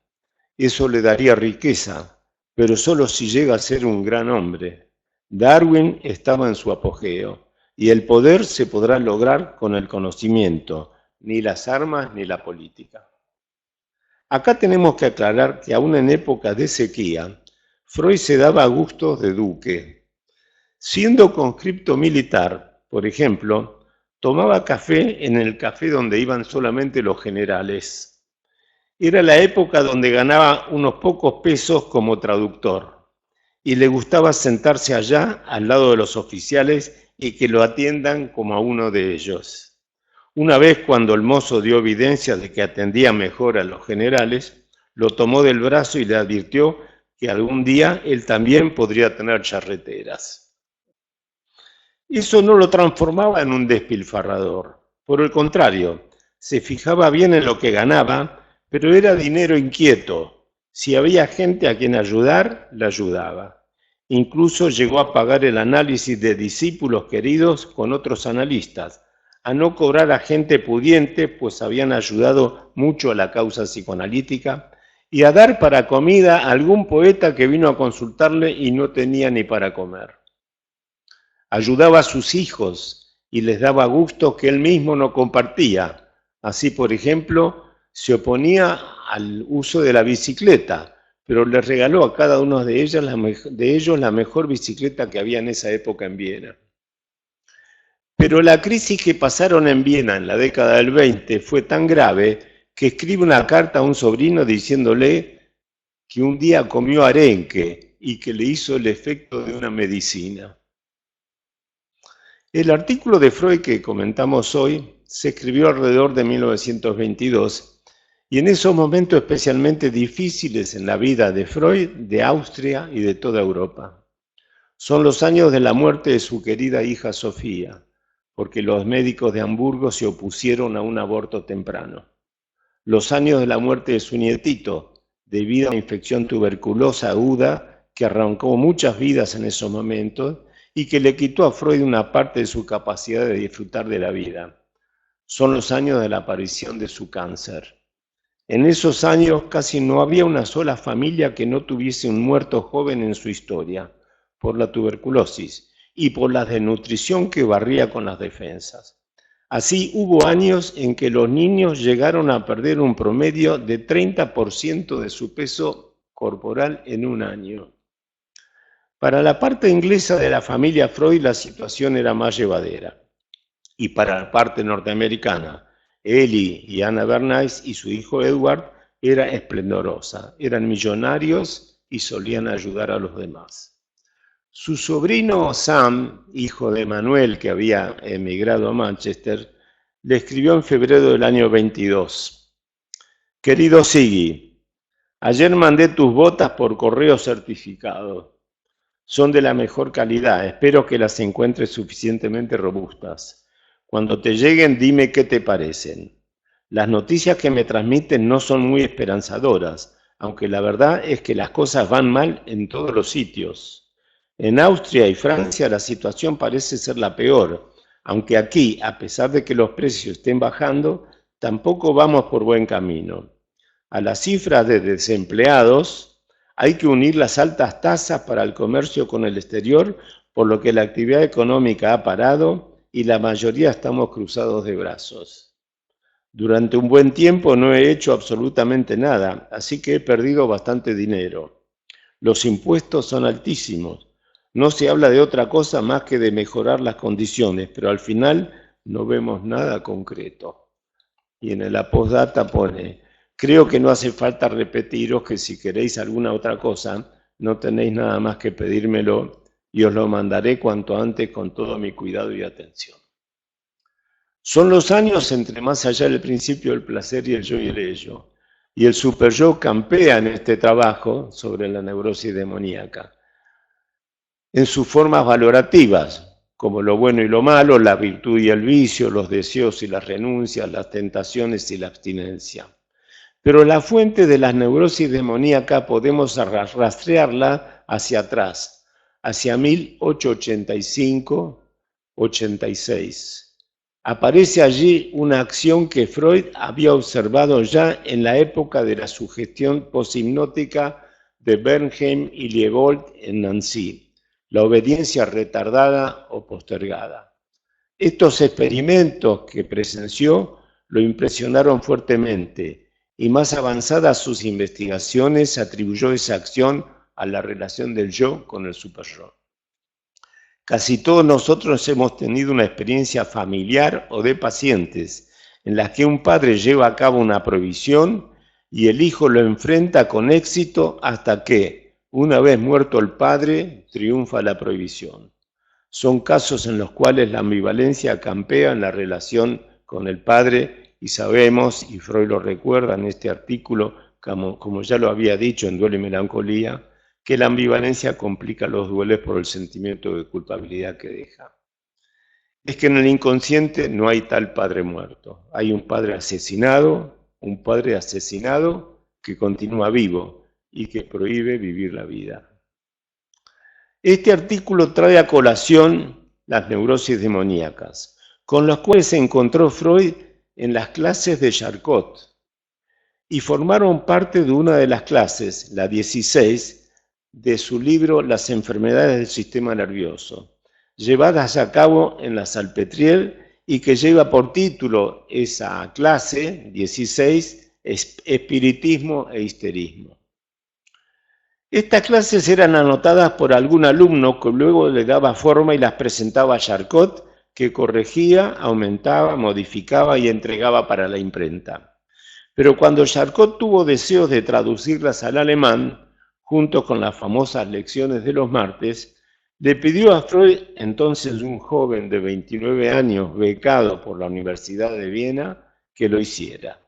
Eso le daría riqueza, pero solo si llega a ser un gran hombre. Darwin estaba en su apogeo, y el poder se podrá lograr con el conocimiento, ni las armas ni la política. Acá tenemos que aclarar que aún en épocas de sequía, Freud se daba gustos de duque. Siendo conscripto militar, por ejemplo, tomaba café en el café donde iban solamente los generales. Era la época donde ganaba unos pocos pesos como traductor y le gustaba sentarse allá al lado de los oficiales y que lo atiendan como a uno de ellos. Una vez cuando el mozo dio evidencia de que atendía mejor a los generales, lo tomó del brazo y le advirtió que algún día él también podría tener charreteras. Eso no lo transformaba en un despilfarrador. Por el contrario, se fijaba bien en lo que ganaba, pero era dinero inquieto. Si había gente a quien ayudar, la ayudaba. Incluso llegó a pagar el análisis de discípulos queridos con otros analistas, a no cobrar a gente pudiente, pues habían ayudado mucho a la causa psicoanalítica, y a dar para comida a algún poeta que vino a consultarle y no tenía ni para comer. Ayudaba a sus hijos y les daba gustos que él mismo no compartía. Así, por ejemplo, se oponía al uso de la bicicleta, pero les regaló a cada uno de ellos la mejor bicicleta que había en esa época en Viena. Pero la crisis que pasaron en Viena en la década del 20 fue tan grave que escribe una carta a un sobrino diciéndole que un día comió arenque y que le hizo el efecto de una medicina. El artículo de Freud que comentamos hoy se escribió alrededor de 1922 y en esos momentos especialmente difíciles en la vida de Freud, de Austria y de toda Europa. Son los años de la muerte de su querida hija Sofía, porque los médicos de Hamburgo se opusieron a un aborto temprano. Los años de la muerte de su nietito, debido a una infección tuberculosa aguda que arrancó muchas vidas en esos momentos y que le quitó a Freud una parte de su capacidad de disfrutar de la vida. Son los años de la aparición de su cáncer. En esos años casi no había una sola familia que no tuviese un muerto joven en su historia, por la tuberculosis y por la desnutrición que barría con las defensas. Así hubo años en que los niños llegaron a perder un promedio de 30% de su peso corporal en un año. Para la parte inglesa de la familia Freud la situación era más llevadera. Y para la parte norteamericana, Ellie y Anna Bernays y su hijo Edward era esplendorosa. Eran millonarios y solían ayudar a los demás. Su sobrino Sam, hijo de Manuel, que había emigrado a Manchester, le escribió en febrero del año 22. Querido Siggy, ayer mandé tus botas por correo certificado. Son de la mejor calidad, espero que las encuentres suficientemente robustas. Cuando te lleguen, dime qué te parecen. Las noticias que me transmiten no son muy esperanzadoras, aunque la verdad es que las cosas van mal en todos los sitios. En Austria y Francia la situación parece ser la peor, aunque aquí, a pesar de que los precios estén bajando, tampoco vamos por buen camino. A las cifras de desempleados hay que unir las altas tasas para el comercio con el exterior, por lo que la actividad económica ha parado y la mayoría estamos cruzados de brazos. Durante un buen tiempo no he hecho absolutamente nada, así que he perdido bastante dinero. Los impuestos son altísimos. No se habla de otra cosa más que de mejorar las condiciones, pero al final no vemos nada concreto. Y en la postdata pone: creo que no hace falta repetiros que si queréis alguna otra cosa, no tenéis nada más que pedírmelo y os lo mandaré cuanto antes con todo mi cuidado y atención. Son los años entre más allá del principio del placer y el yo y el ello. Y el superyo campea en este trabajo sobre la neurosis demoníaca. En sus formas valorativas, como lo bueno y lo malo, la virtud y el vicio, los deseos y las renuncias, las tentaciones y la abstinencia. Pero la fuente de la neurosis demoníaca podemos rastrearla hacia atrás, hacia 1885-86. Aparece allí una acción que Freud había observado ya en la época de la sugestión poshipnótica de Bernheim y Liebold en Nancy, la obediencia retardada o postergada. Estos experimentos que presenció lo impresionaron fuertemente y más avanzadas sus investigaciones atribuyó esa acción a la relación del yo con el superyo. Casi todos nosotros hemos tenido una experiencia familiar o de pacientes en las que un padre lleva a cabo una prohibición y el hijo lo enfrenta con éxito hasta que, una vez muerto el padre, triunfa la prohibición. Son casos en los cuales la ambivalencia campea en la relación con el padre y sabemos, y Freud lo recuerda en este artículo, como ya lo había dicho en Duelo y Melancolía, que la ambivalencia complica los duelos por el sentimiento de culpabilidad que deja. Es que en el inconsciente no hay tal padre muerto. Hay un padre asesinado que continúa vivo y que prohíbe vivir la vida. Este artículo trae a colación las neurosis demoníacas, con las cuales se encontró Freud en las clases de Charcot, y formaron parte de una de las clases, la 16, de su libro Las enfermedades del sistema nervioso, llevadas a cabo en la Salpêtrière y que lleva por título esa clase 16, Espiritismo e Histerismo. Estas clases eran anotadas por algún alumno que luego le daba forma y las presentaba a Charcot, que corregía, aumentaba, modificaba y entregaba para la imprenta. Pero cuando Charcot tuvo deseos de traducirlas al alemán, junto con las famosas lecciones de los martes, le pidió a Freud, entonces un joven de 29 años becado por la Universidad de Viena, que lo hiciera.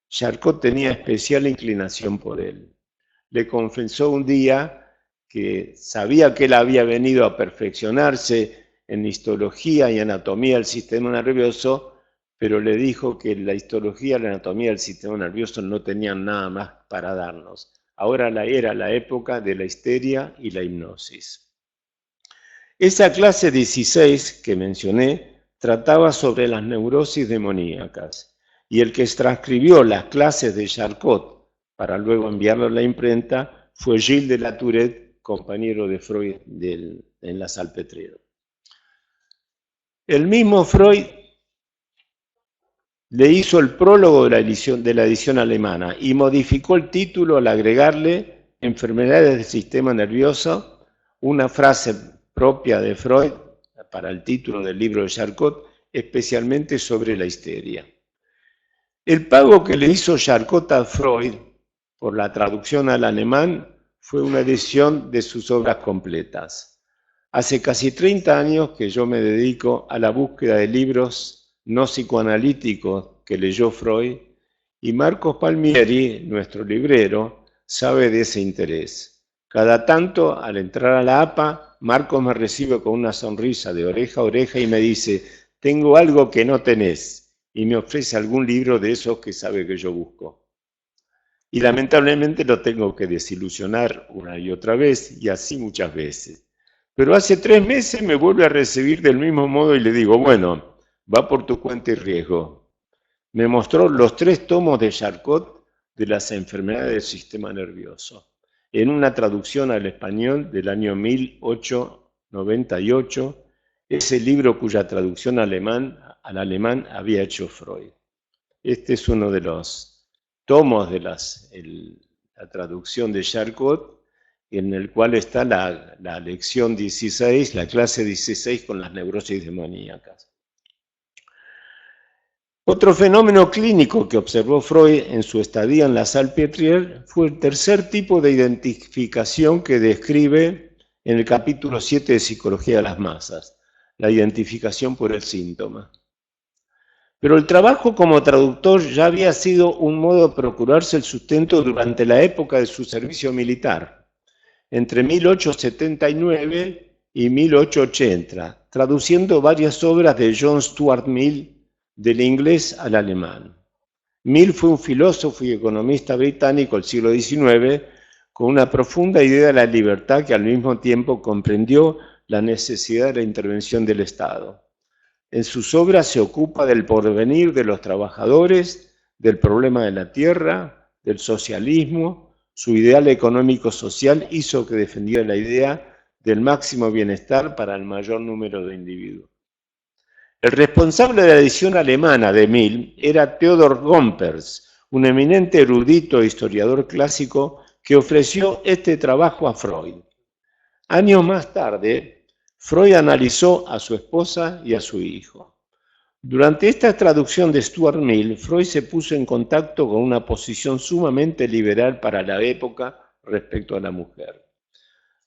Charcot tenía especial inclinación por él. Le confesó un día que sabía que él había venido a perfeccionarse en histología y anatomía del sistema nervioso, pero le dijo que la histología y la anatomía del sistema nervioso no tenían nada más para darnos. Ahora era la época de la histeria y la hipnosis. Esa clase 16 que mencioné trataba sobre las neurosis demoníacas y el que transcribió las clases de Charcot para luego enviarlo a la imprenta fue Gilles de la Tourette, compañero de Freud en la Salpêtrière. El mismo Freud le hizo el prólogo de la edición alemana y modificó el título al agregarle enfermedades del sistema nervioso, una frase propia de Freud para el título del libro de Charcot, especialmente sobre la histeria. El pago que le hizo Charcot a Freud por la traducción al alemán fue una edición de sus obras completas. Hace casi 30 años que yo me dedico a la búsqueda de libros no psicoanalíticos que leyó Freud, y Marcos Palmieri, nuestro librero, sabe de ese interés. Cada tanto, al entrar a la APA, Marcos me recibe con una sonrisa de oreja a oreja y me dice: tengo algo que no tenés, y me ofrece algún libro de esos que sabe que yo busco. Y lamentablemente lo tengo que desilusionar una y otra vez, y así muchas veces. Pero hace 3 meses me vuelve a recibir del mismo modo y le digo: bueno, va por tu cuenta y riesgo. Me mostró los 3 tomos de Charcot de las enfermedades del sistema nervioso, en una traducción al español del año 1898, ese libro cuya traducción al alemán había hecho Freud. Este es uno de los tomos de la traducción de Charcot, en el cual está la lección 16, la clase 16 con las neurosis demoníacas. Otro fenómeno clínico que observó Freud en su estadía en la Salpêtrière fue el tercer tipo de identificación que describe en el capítulo 7 de Psicología de las Masas, la identificación por el síntoma. Pero el trabajo como traductor ya había sido un modo de procurarse el sustento durante la época de su servicio militar, entre 1879 y 1880, traduciendo varias obras de John Stuart Mill del inglés al alemán. Mill fue un filósofo y economista británico del siglo XIX, con una profunda idea de la libertad que al mismo tiempo comprendió la necesidad de la intervención del Estado. En sus obras se ocupa del porvenir de los trabajadores, del problema de la tierra, del socialismo. Su ideal económico-social hizo que defendiera la idea del máximo bienestar para el mayor número de individuos. El responsable de la edición alemana de Mill era Theodor Gompers, un eminente erudito e historiador clásico que ofreció este trabajo a Freud. Años más tarde, Freud analizó a su esposa y a su hijo. Durante esta traducción de Stuart Mill, Freud se puso en contacto con una posición sumamente liberal para la época respecto a la mujer.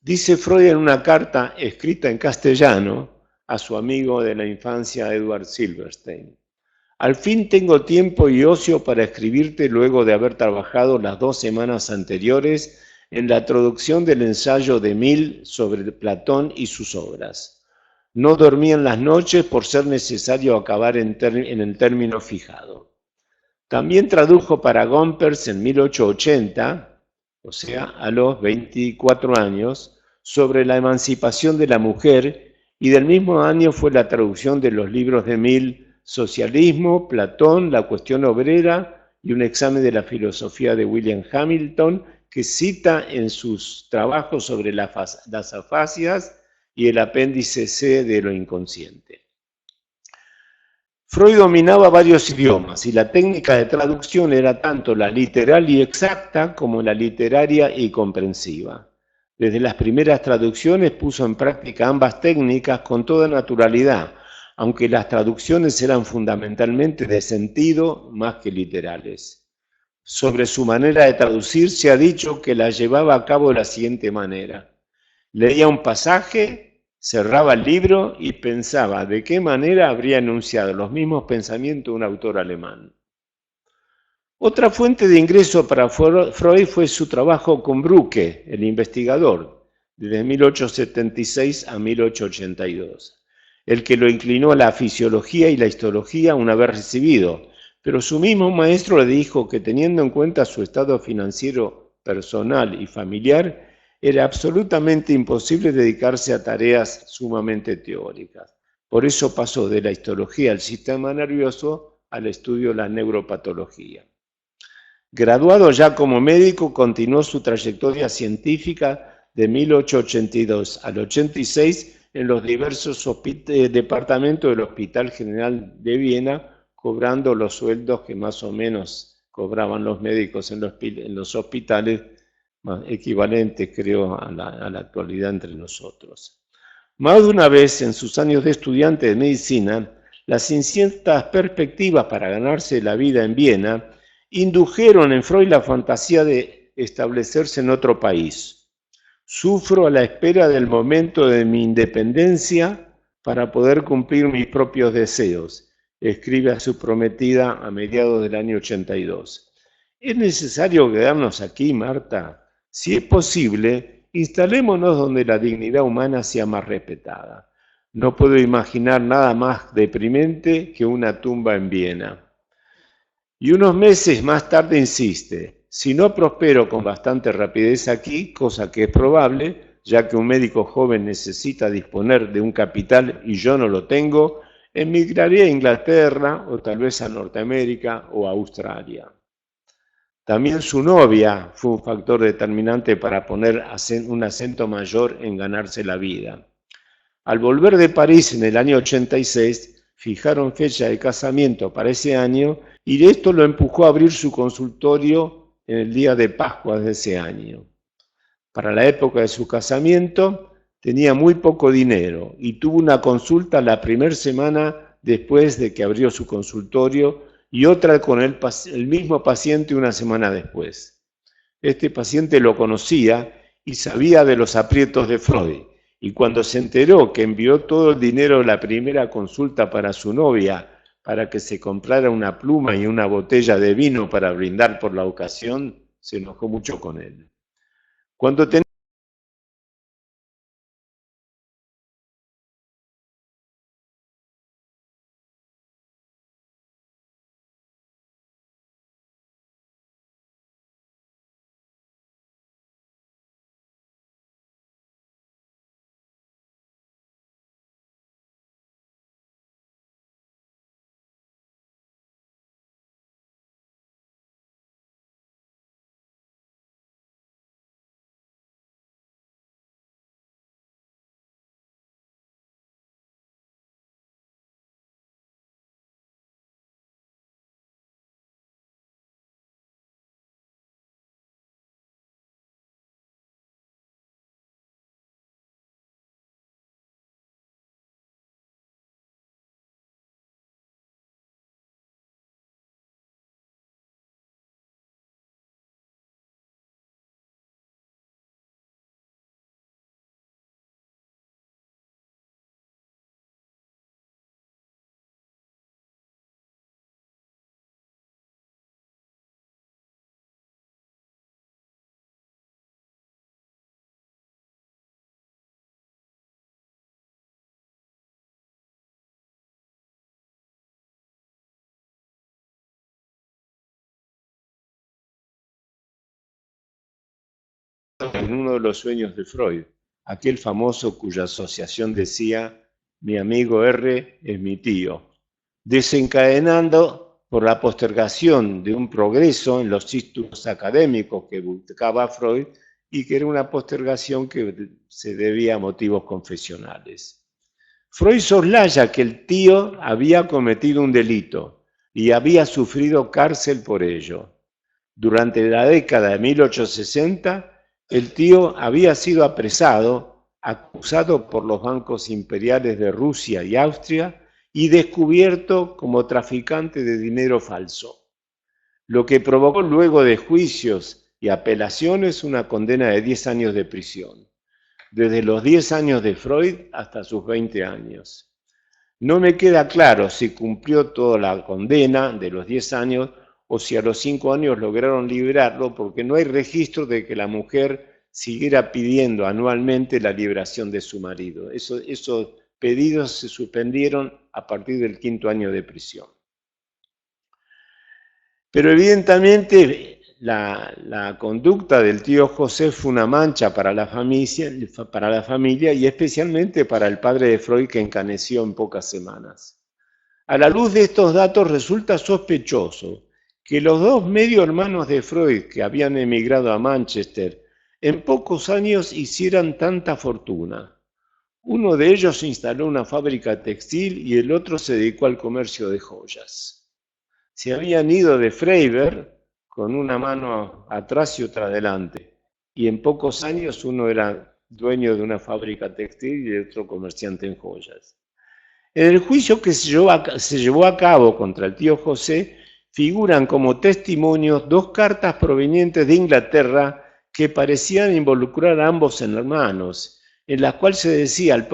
Dice Freud en una carta escrita en castellano a su amigo de la infancia Edward Silverstein: al fin tengo tiempo y ocio para escribirte luego de haber trabajado las 2 semanas anteriores en la traducción del ensayo de Mill sobre Platón y sus obras. No dormí en las noches por ser necesario acabar en el término fijado. También tradujo para Gompers en 1880, o sea, a los 24 años, sobre la emancipación de la mujer, y del mismo año fue la traducción de los libros de Mill, Socialismo, Platón, La cuestión obrera y un examen de la filosofía de William Hamilton, que cita en sus trabajos sobre las afasias y el apéndice C de lo inconsciente. Freud dominaba varios idiomas y la técnica de traducción era tanto la literal y exacta como la literaria y comprensiva. Desde las primeras traducciones puso en práctica ambas técnicas con toda naturalidad, aunque las traducciones eran fundamentalmente de sentido más que literales. Sobre su manera de traducir se ha dicho que la llevaba a cabo de la siguiente manera: leía un pasaje, cerraba el libro y pensaba de qué manera habría enunciado los mismos pensamientos un autor alemán. Otra fuente de ingreso para Freud fue su trabajo con Brücke, el investigador, desde 1876 a 1882, el que lo inclinó a la fisiología y la histología una vez recibido, pero su mismo maestro le dijo que, teniendo en cuenta su estado financiero personal y familiar, era absolutamente imposible dedicarse a tareas sumamente teóricas. Por eso pasó de la histología al sistema nervioso al estudio de la neuropatología. Graduado ya como médico, continuó su trayectoria científica de 1882 al 86 en los diversos departamentos del Hospital General de Viena, cobrando los sueldos que más o menos cobraban los médicos en los hospitales, equivalentes, creo, a la actualidad entre nosotros. Más de una vez en sus años de estudiante de medicina, las inciertas perspectivas para ganarse la vida en Viena indujeron en Freud la fantasía de establecerse en otro país. Sufro a la espera del momento de mi independencia para poder cumplir mis propios deseos, escribe a su prometida a mediados del año 82. ¿Es necesario quedarnos aquí, Marta? Si es posible, instalémonos donde la dignidad humana sea más respetada. No puedo imaginar nada más deprimente que una tumba en Viena. Y unos meses más tarde insiste: si no prospero con bastante rapidez aquí, cosa que es probable, ya que un médico joven necesita disponer de un capital y yo no lo tengo, emigraré a Inglaterra o tal vez a Norteamérica o a Australia. También su novia fue un factor determinante para poner un acento mayor en ganarse la vida. Al volver de París en el año 86, fijaron fecha de casamiento para ese año y esto lo empujó a abrir su consultorio en el día de Pascua de ese año. Para la época de su casamiento tenía muy poco dinero y tuvo una consulta la primera semana después de que abrió su consultorio y otra con el mismo paciente una semana después. Este paciente lo conocía y sabía de los aprietos de Freud, y cuando se enteró que envió todo el dinero de la primera consulta para su novia para que se comprara una pluma y una botella de vino para brindar por la ocasión, se enojó mucho con él. Cuando en uno de los sueños de Freud, aquel famoso cuya asociación decía, mi amigo R es mi tío, desencadenando por la postergación de un progreso en los títulos académicos que buscaba Freud y que era una postergación que se debía a motivos confesionales. Freud soslaya que el tío había cometido un delito y había sufrido cárcel por ello. Durante la década de 1860, el tío había sido apresado, acusado por los bancos imperiales de Rusia y Austria y descubierto como traficante de dinero falso, lo que provocó luego de juicios y apelaciones una condena de 10 años de prisión, desde los 10 años de Freud hasta sus 20 años. No me queda claro si cumplió toda la condena de los 10 años o si a los 5 años lograron liberarlo, porque no hay registro de que la mujer siguiera pidiendo anualmente la liberación de su marido. Esos pedidos se suspendieron a partir del 5º año de prisión. Pero evidentemente la conducta del tío José fue una mancha para la familia y especialmente para el padre de Freud, que encaneció en pocas semanas. A la luz de estos datos resulta sospechoso que los dos medio hermanos de Freud que habían emigrado a Manchester en pocos años hicieran tanta fortuna. Uno de ellos instaló una fábrica textil y el otro se dedicó al comercio de joyas. Se habían ido de Freiberg con una mano atrás y otra adelante, y en pocos años uno era dueño de una fábrica textil y el otro comerciante en joyas. En el juicio que se llevó a cabo contra el tío José, figuran como testimonios 2 cartas provenientes de Inglaterra que parecían involucrar a ambos hermanos, en las cuales se decía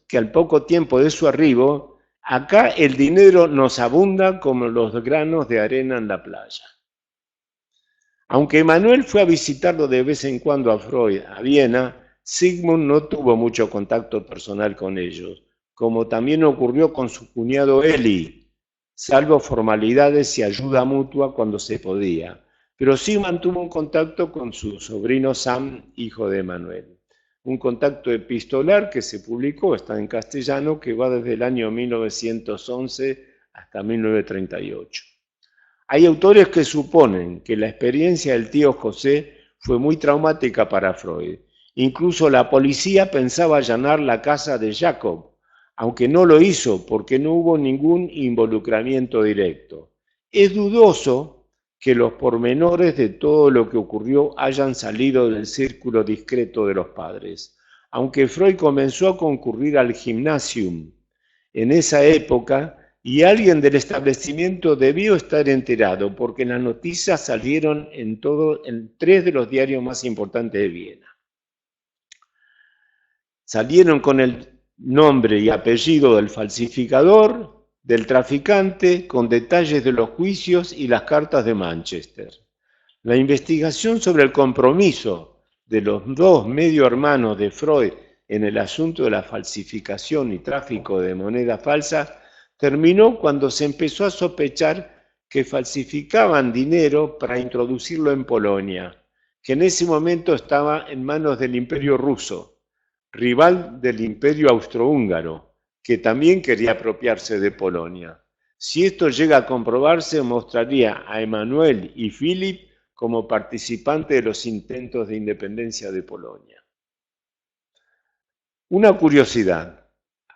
que al poco tiempo de su arribo, acá el dinero nos abunda como los granos de arena en la playa. Aunque Emanuel fue a visitarlo de vez en cuando a Freud, a Viena, Sigmund no tuvo mucho contacto personal con ellos, como también ocurrió con su cuñado Eli, salvo formalidades y ayuda mutua cuando se podía. Pero sí mantuvo un contacto con su sobrino Sam, hijo de Emanuel. Un contacto epistolar que se publicó, está en castellano, que va desde el año 1911 hasta 1938. Hay autores que suponen que la experiencia del tío José fue muy traumática para Freud. Incluso la policía pensaba allanar la casa de Jacob, aunque no lo hizo porque no hubo ningún involucramiento directo. Es dudoso que los pormenores de todo lo que ocurrió hayan salido del círculo discreto de los padres, aunque Freud comenzó a concurrir al gymnasium en esa época y alguien del establecimiento debió estar enterado porque las noticias salieron en 3 de los diarios más importantes de Viena. Salieron con el nombre y apellido del falsificador, del traficante, con detalles de los juicios y las cartas de Manchester. La investigación sobre el compromiso de los 2 medio hermanos de Freud en el asunto de la falsificación y tráfico de moneda falsa terminó cuando se empezó a sospechar que falsificaban dinero para introducirlo en Polonia, que en ese momento estaba en manos del Imperio Ruso, rival del Imperio Austrohúngaro, que también quería apropiarse de Polonia. Si esto llega a comprobarse, mostraría a Emanuel y Philip como participantes de los intentos de independencia de Polonia. Una curiosidad.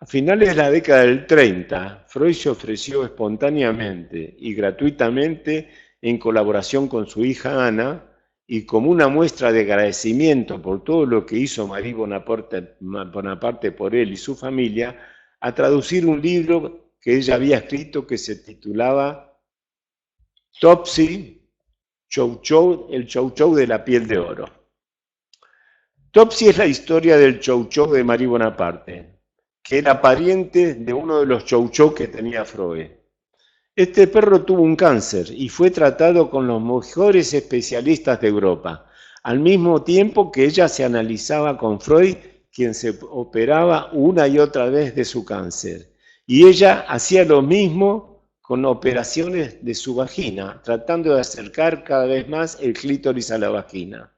A finales de la década del 30, Freud se ofreció espontáneamente y gratuitamente en colaboración con su hija Ana y como una muestra de agradecimiento por todo lo que hizo Marie Bonaparte por él y su familia, a traducir un libro que ella había escrito que se titulaba Topsy, el Chou Chou de la piel de oro. Topsy es la historia del Chou Chou de Marie Bonaparte, que era pariente de uno de los Chou Chou que tenía Freud. Este perro tuvo un cáncer y fue tratado con los mejores especialistas de Europa, al mismo tiempo que ella se analizaba con Freud, quien se operaba una y otra vez de su cáncer. Y ella hacía lo mismo con operaciones de su vagina, tratando de acercar cada vez más el clítoris a la vagina.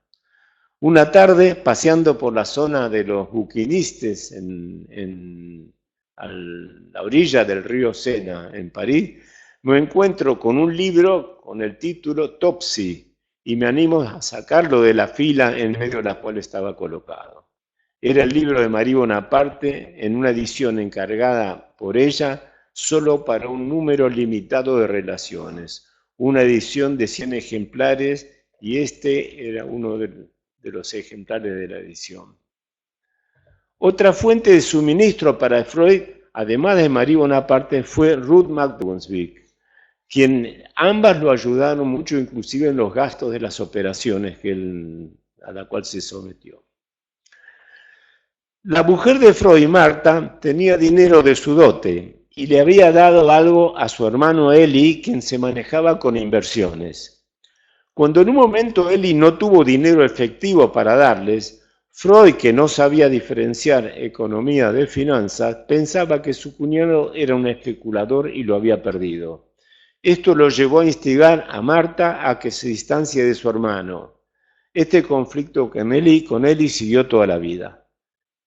Una tarde, paseando por la zona de los buquinistes a la orilla del río Sena, en París, me encuentro con un libro con el título Topsy y me animo a sacarlo de la fila en medio de la cual estaba colocado. Era el libro de Marie Bonaparte en una edición encargada por ella solo para un número limitado de relaciones, una edición de 100 ejemplares y este era uno de los ejemplares de la edición. Otra fuente de suministro para Freud, además de Marie Bonaparte, fue Ruth McDonald, quien ambas lo ayudaron mucho, inclusive en los gastos de las operaciones a la cual se sometió. La mujer de Freud, Marta, tenía dinero de su dote y le había dado algo a su hermano Eli, quien se manejaba con inversiones. Cuando en un momento Eli no tuvo dinero efectivo para darles, Freud, que no sabía diferenciar economía de finanzas, pensaba que su cuñado era un especulador y lo había perdido. Esto lo llevó a instigar a Marta a que se distancie de su hermano. Este conflicto con Eli siguió toda la vida.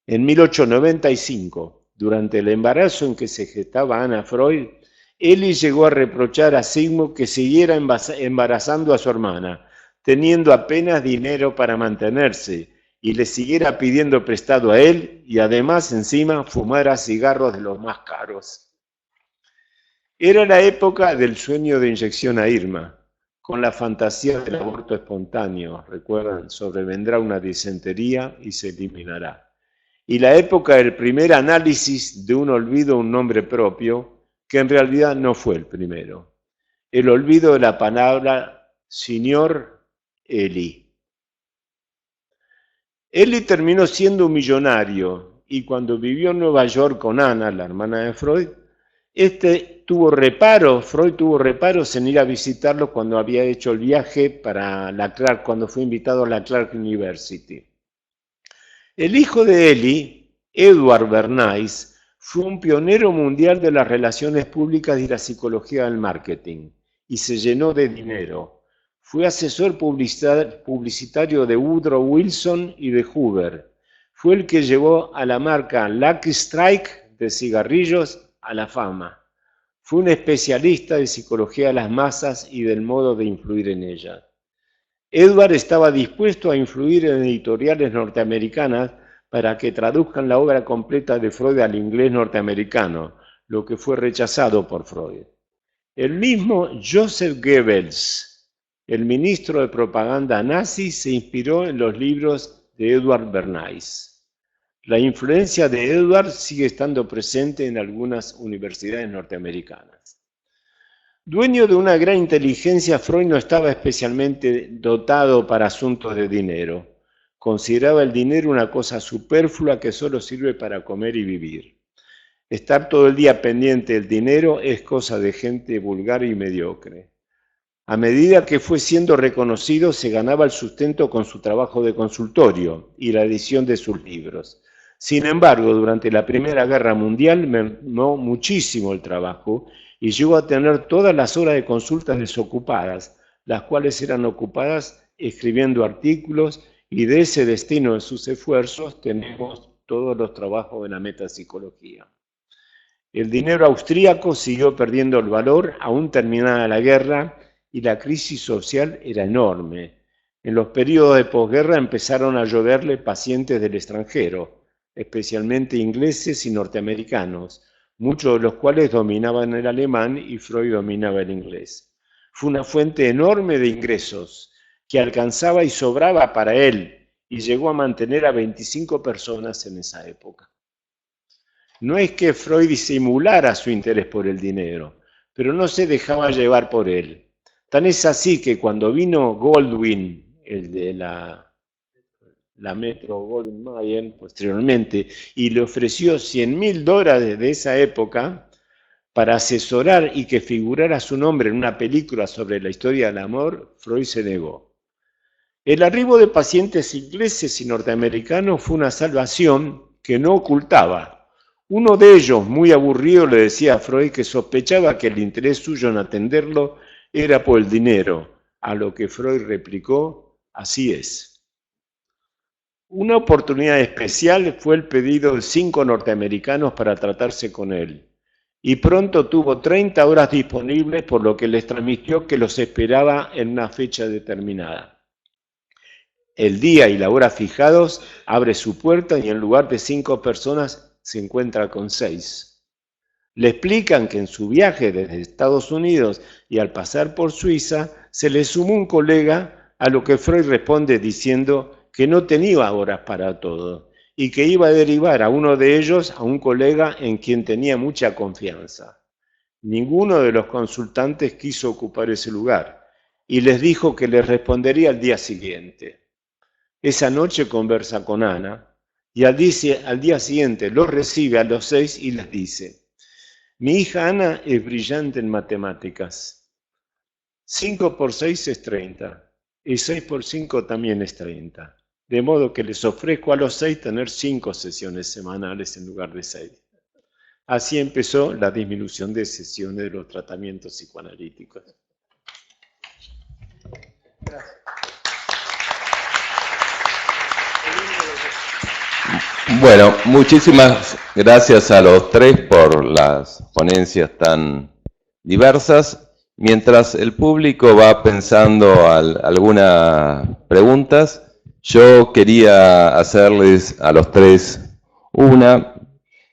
En 1895, durante el embarazo en que se gestaba Anna Freud, Eli llegó a reprochar a Sigmund que siguiera embarazando a su hermana, teniendo apenas dinero para mantenerse, y le siguiera pidiendo prestado a él, y además encima fumara cigarros de los más caros. Era la época del sueño de inyección a Irma, con la fantasía del aborto espontáneo. Recuerdan, sobrevendrá una disentería y se eliminará. Y la época del primer análisis de un olvido, un nombre propio, que en realidad no fue el primero. El olvido de la palabra señor Eli. Eli terminó siendo un millonario y cuando vivió en Nueva York con Ana, la hermana de Freud, Freud tuvo reparos en ir a visitarlo cuando había hecho el viaje para la Clark, cuando fue invitado a la Clark University. El hijo de Eli, Edward Bernays, fue un pionero mundial de las relaciones públicas y la psicología del marketing, y se llenó de dinero. Fue asesor publicitario de Woodrow Wilson y de Hoover. Fue el que llevó a la marca Lucky Strike de cigarrillos a la fama. Fue un especialista de psicología de las masas y del modo de influir en ellas. Edward estaba dispuesto a influir en editoriales norteamericanas para que traduzcan la obra completa de Freud al inglés norteamericano, lo que fue rechazado por Freud. El mismo Joseph Goebbels, el ministro de propaganda nazi, se inspiró en los libros de Edward Bernays. La influencia de Edward sigue estando presente en algunas universidades norteamericanas. Dueño de una gran inteligencia, Freud no estaba especialmente dotado para asuntos de dinero. Consideraba el dinero una cosa superflua que solo sirve para comer y vivir. Estar todo el día pendiente del dinero es cosa de gente vulgar y mediocre. A medida que fue siendo reconocido, se ganaba el sustento con su trabajo de consultorio y la edición de sus libros. Sin embargo, durante la Primera Guerra Mundial mermó muchísimo el trabajo y llegó a tener todas las horas de consultas desocupadas, las cuales eran ocupadas escribiendo artículos, y de ese destino de sus esfuerzos tenemos todos los trabajos de la metapsicología. El dinero austríaco siguió perdiendo el valor aún terminada la guerra y la crisis social era enorme. En los periodos de posguerra empezaron a lloverle pacientes del extranjero, especialmente ingleses y norteamericanos, muchos de los cuales dominaban el alemán y Freud dominaba el inglés. Fue una fuente enorme de ingresos que alcanzaba y sobraba para él y llegó a mantener a 25 personas en esa época. No es que Freud disimulara su interés por el dinero, pero no se dejaba llevar por él. Tan es así que cuando vino Goldwyn, el de la Metro Goldwyn Mayer posteriormente, y le ofreció $100.000 de esa época para asesorar y que figurara su nombre en una película sobre la historia del amor, Freud se negó. El arribo de pacientes ingleses y norteamericanos fue una salvación que no ocultaba. Uno de ellos, muy aburrido, le decía a Freud que sospechaba que el interés suyo en atenderlo era por el dinero, a lo que Freud replicó, así es. Una oportunidad especial fue el pedido de 5 norteamericanos para tratarse con él, y pronto tuvo 30 horas disponibles, por lo que les transmitió que los esperaba en una fecha determinada. El día y la hora fijados, abre su puerta y en lugar de 5 personas se encuentra con 6. Le explican que en su viaje desde Estados Unidos y al pasar por Suiza, se le sumó un colega, a lo que Freud responde diciendo que no tenía horas para todo y que iba a derivar a uno de ellos a un colega en quien tenía mucha confianza. Ninguno de los consultantes quiso ocupar ese lugar y les dijo que les respondería al día siguiente. Esa noche conversa con Ana y al día siguiente los recibe a los 6 y les dice: mi hija Ana es brillante en matemáticas. 5 por 6 es 30 y 6 por 5 también es 30. De modo que les ofrezco a los 6 tener 5 sesiones semanales en lugar de 6. Así empezó la disminución de sesiones de los tratamientos psicoanalíticos. Bueno, muchísimas gracias a los 3 por las ponencias tan diversas. Mientras el público va pensando algunas preguntas, yo quería hacerles a los 3 una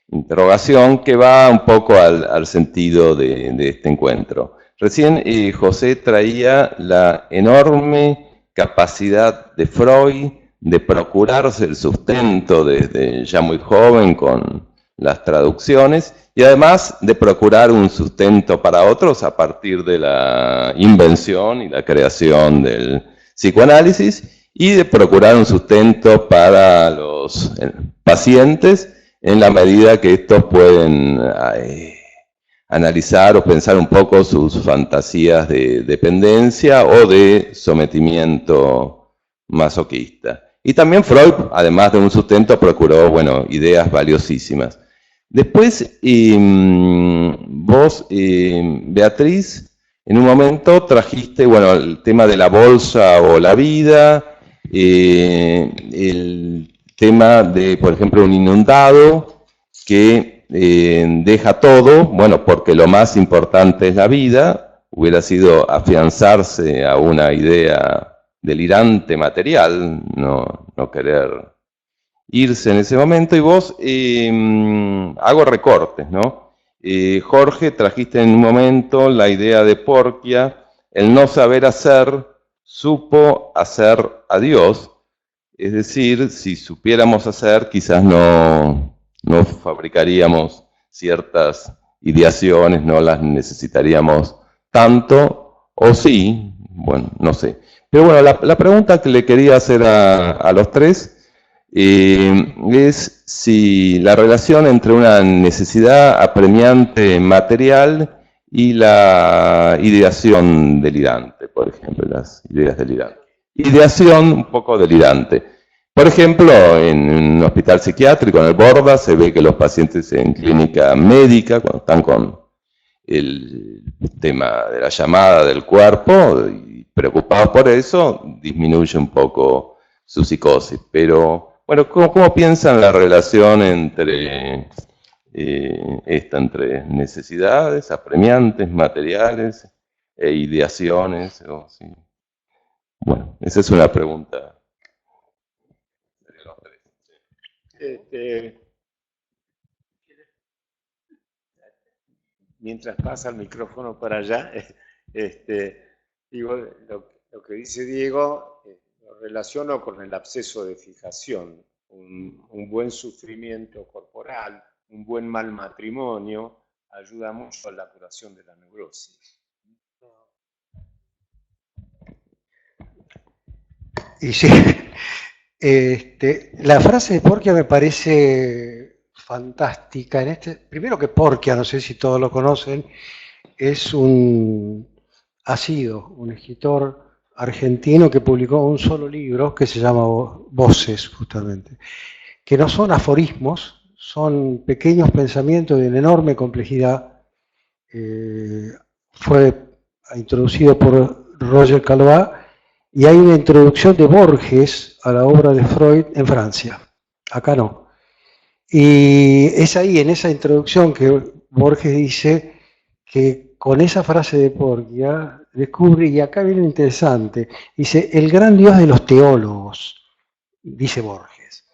interrogación que va un poco al sentido de este encuentro. Recién José traía la enorme capacidad de Freud de procurarse el sustento desde ya muy joven con las traducciones y además de procurar un sustento para otros a partir de la invención y la creación del psicoanálisis y de procurar un sustento para los pacientes en la medida que estos pueden analizar o pensar un poco sus fantasías de dependencia o de sometimiento masoquista. Y también Freud, además de un sustento, procuró, bueno, ideas valiosísimas. Después, vos, Beatriz, en un momento trajiste, bueno, el tema de la bolsa o la vida, el tema de, por ejemplo, un inundado que deja todo, bueno, porque lo más importante es la vida, hubiera sido afianzarse a una idea delirante material, no querer irse en ese momento, y vos, hago recortes, ¿no? Jorge, trajiste en un momento la idea de Porquia, el no saber hacer, supo hacer a Dios, es decir, si supiéramos hacer, quizás no fabricaríamos ciertas ideaciones, no las necesitaríamos tanto, o sí, bueno, no sé. Pero bueno, la pregunta que le quería hacer a los 3 es si la relación entre una necesidad apremiante material y la ideación delirante, por ejemplo, las ideas delirantes. Ideación un poco delirante. Por ejemplo, en un hospital psiquiátrico, en el Borda, se ve que los pacientes en clínica médica, cuando están con el tema de la llamada del cuerpo, preocupados por eso, disminuye un poco su psicosis. Pero, bueno, ¿cómo piensan la relación entre entre necesidades apremiantes, materiales e ideaciones? Sí. Bueno, esa es una pregunta. Mientras pasa el micrófono para allá, digo, lo que dice Diego, lo relaciono con el absceso de fijación, un buen sufrimiento corporal, un buen mal matrimonio, ayuda mucho a la curación de la neurosis. Y sí, la frase de Porquia me parece fantástica. Primero que Porquia, no sé si todos lo conocen, ha sido un escritor argentino que publicó un solo libro que se llama Voces, justamente, que no son aforismos, son pequeños pensamientos de una enorme complejidad. Fue introducido por Roger Calois y hay una introducción de Borges a la obra de Freud en Francia. Acá no. Y es ahí, en esa introducción, que Borges dice que con esa frase de Porgia descubre, y acá viene lo interesante, dice, el gran Dios de los teólogos, dice Borges.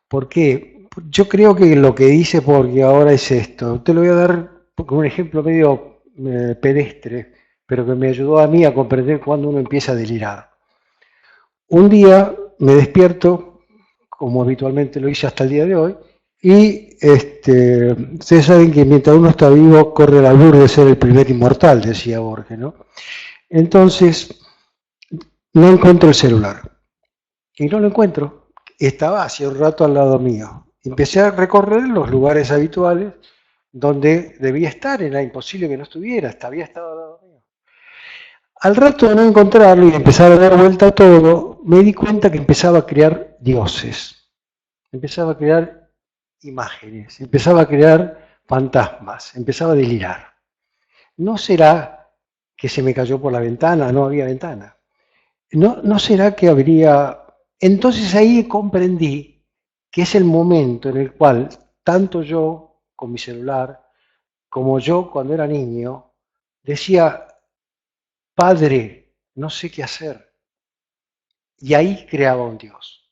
¿Por qué? Yo creo que lo que dice Porgia ahora es esto. Te lo voy a dar con un ejemplo medio pedestre, pero que me ayudó a mí a comprender cuando uno empieza a delirar. Un día me despierto, como habitualmente lo hice hasta el día de hoy, y ustedes saben que mientras uno está vivo corre el albur de ser el primer inmortal, decía Borges, ¿no? Entonces, no encuentro el celular. Y no lo encuentro. Estaba hace un rato al lado mío. Empecé a recorrer los lugares habituales donde debía estar. Era imposible que no estuviera, había estado al lado mío. Al rato de no encontrarlo y empezar a dar vuelta a todo, me di cuenta que empezaba a crear dioses. Empezaba a crear imágenes, empezaba a crear fantasmas, empezaba a delirar. ¿No será que se me cayó por la ventana? No había ventana. ¿No será que habría...? Entonces ahí comprendí que es el momento en el cual tanto yo con mi celular como yo cuando era niño decía, padre, no sé qué hacer. Y ahí creaba un Dios.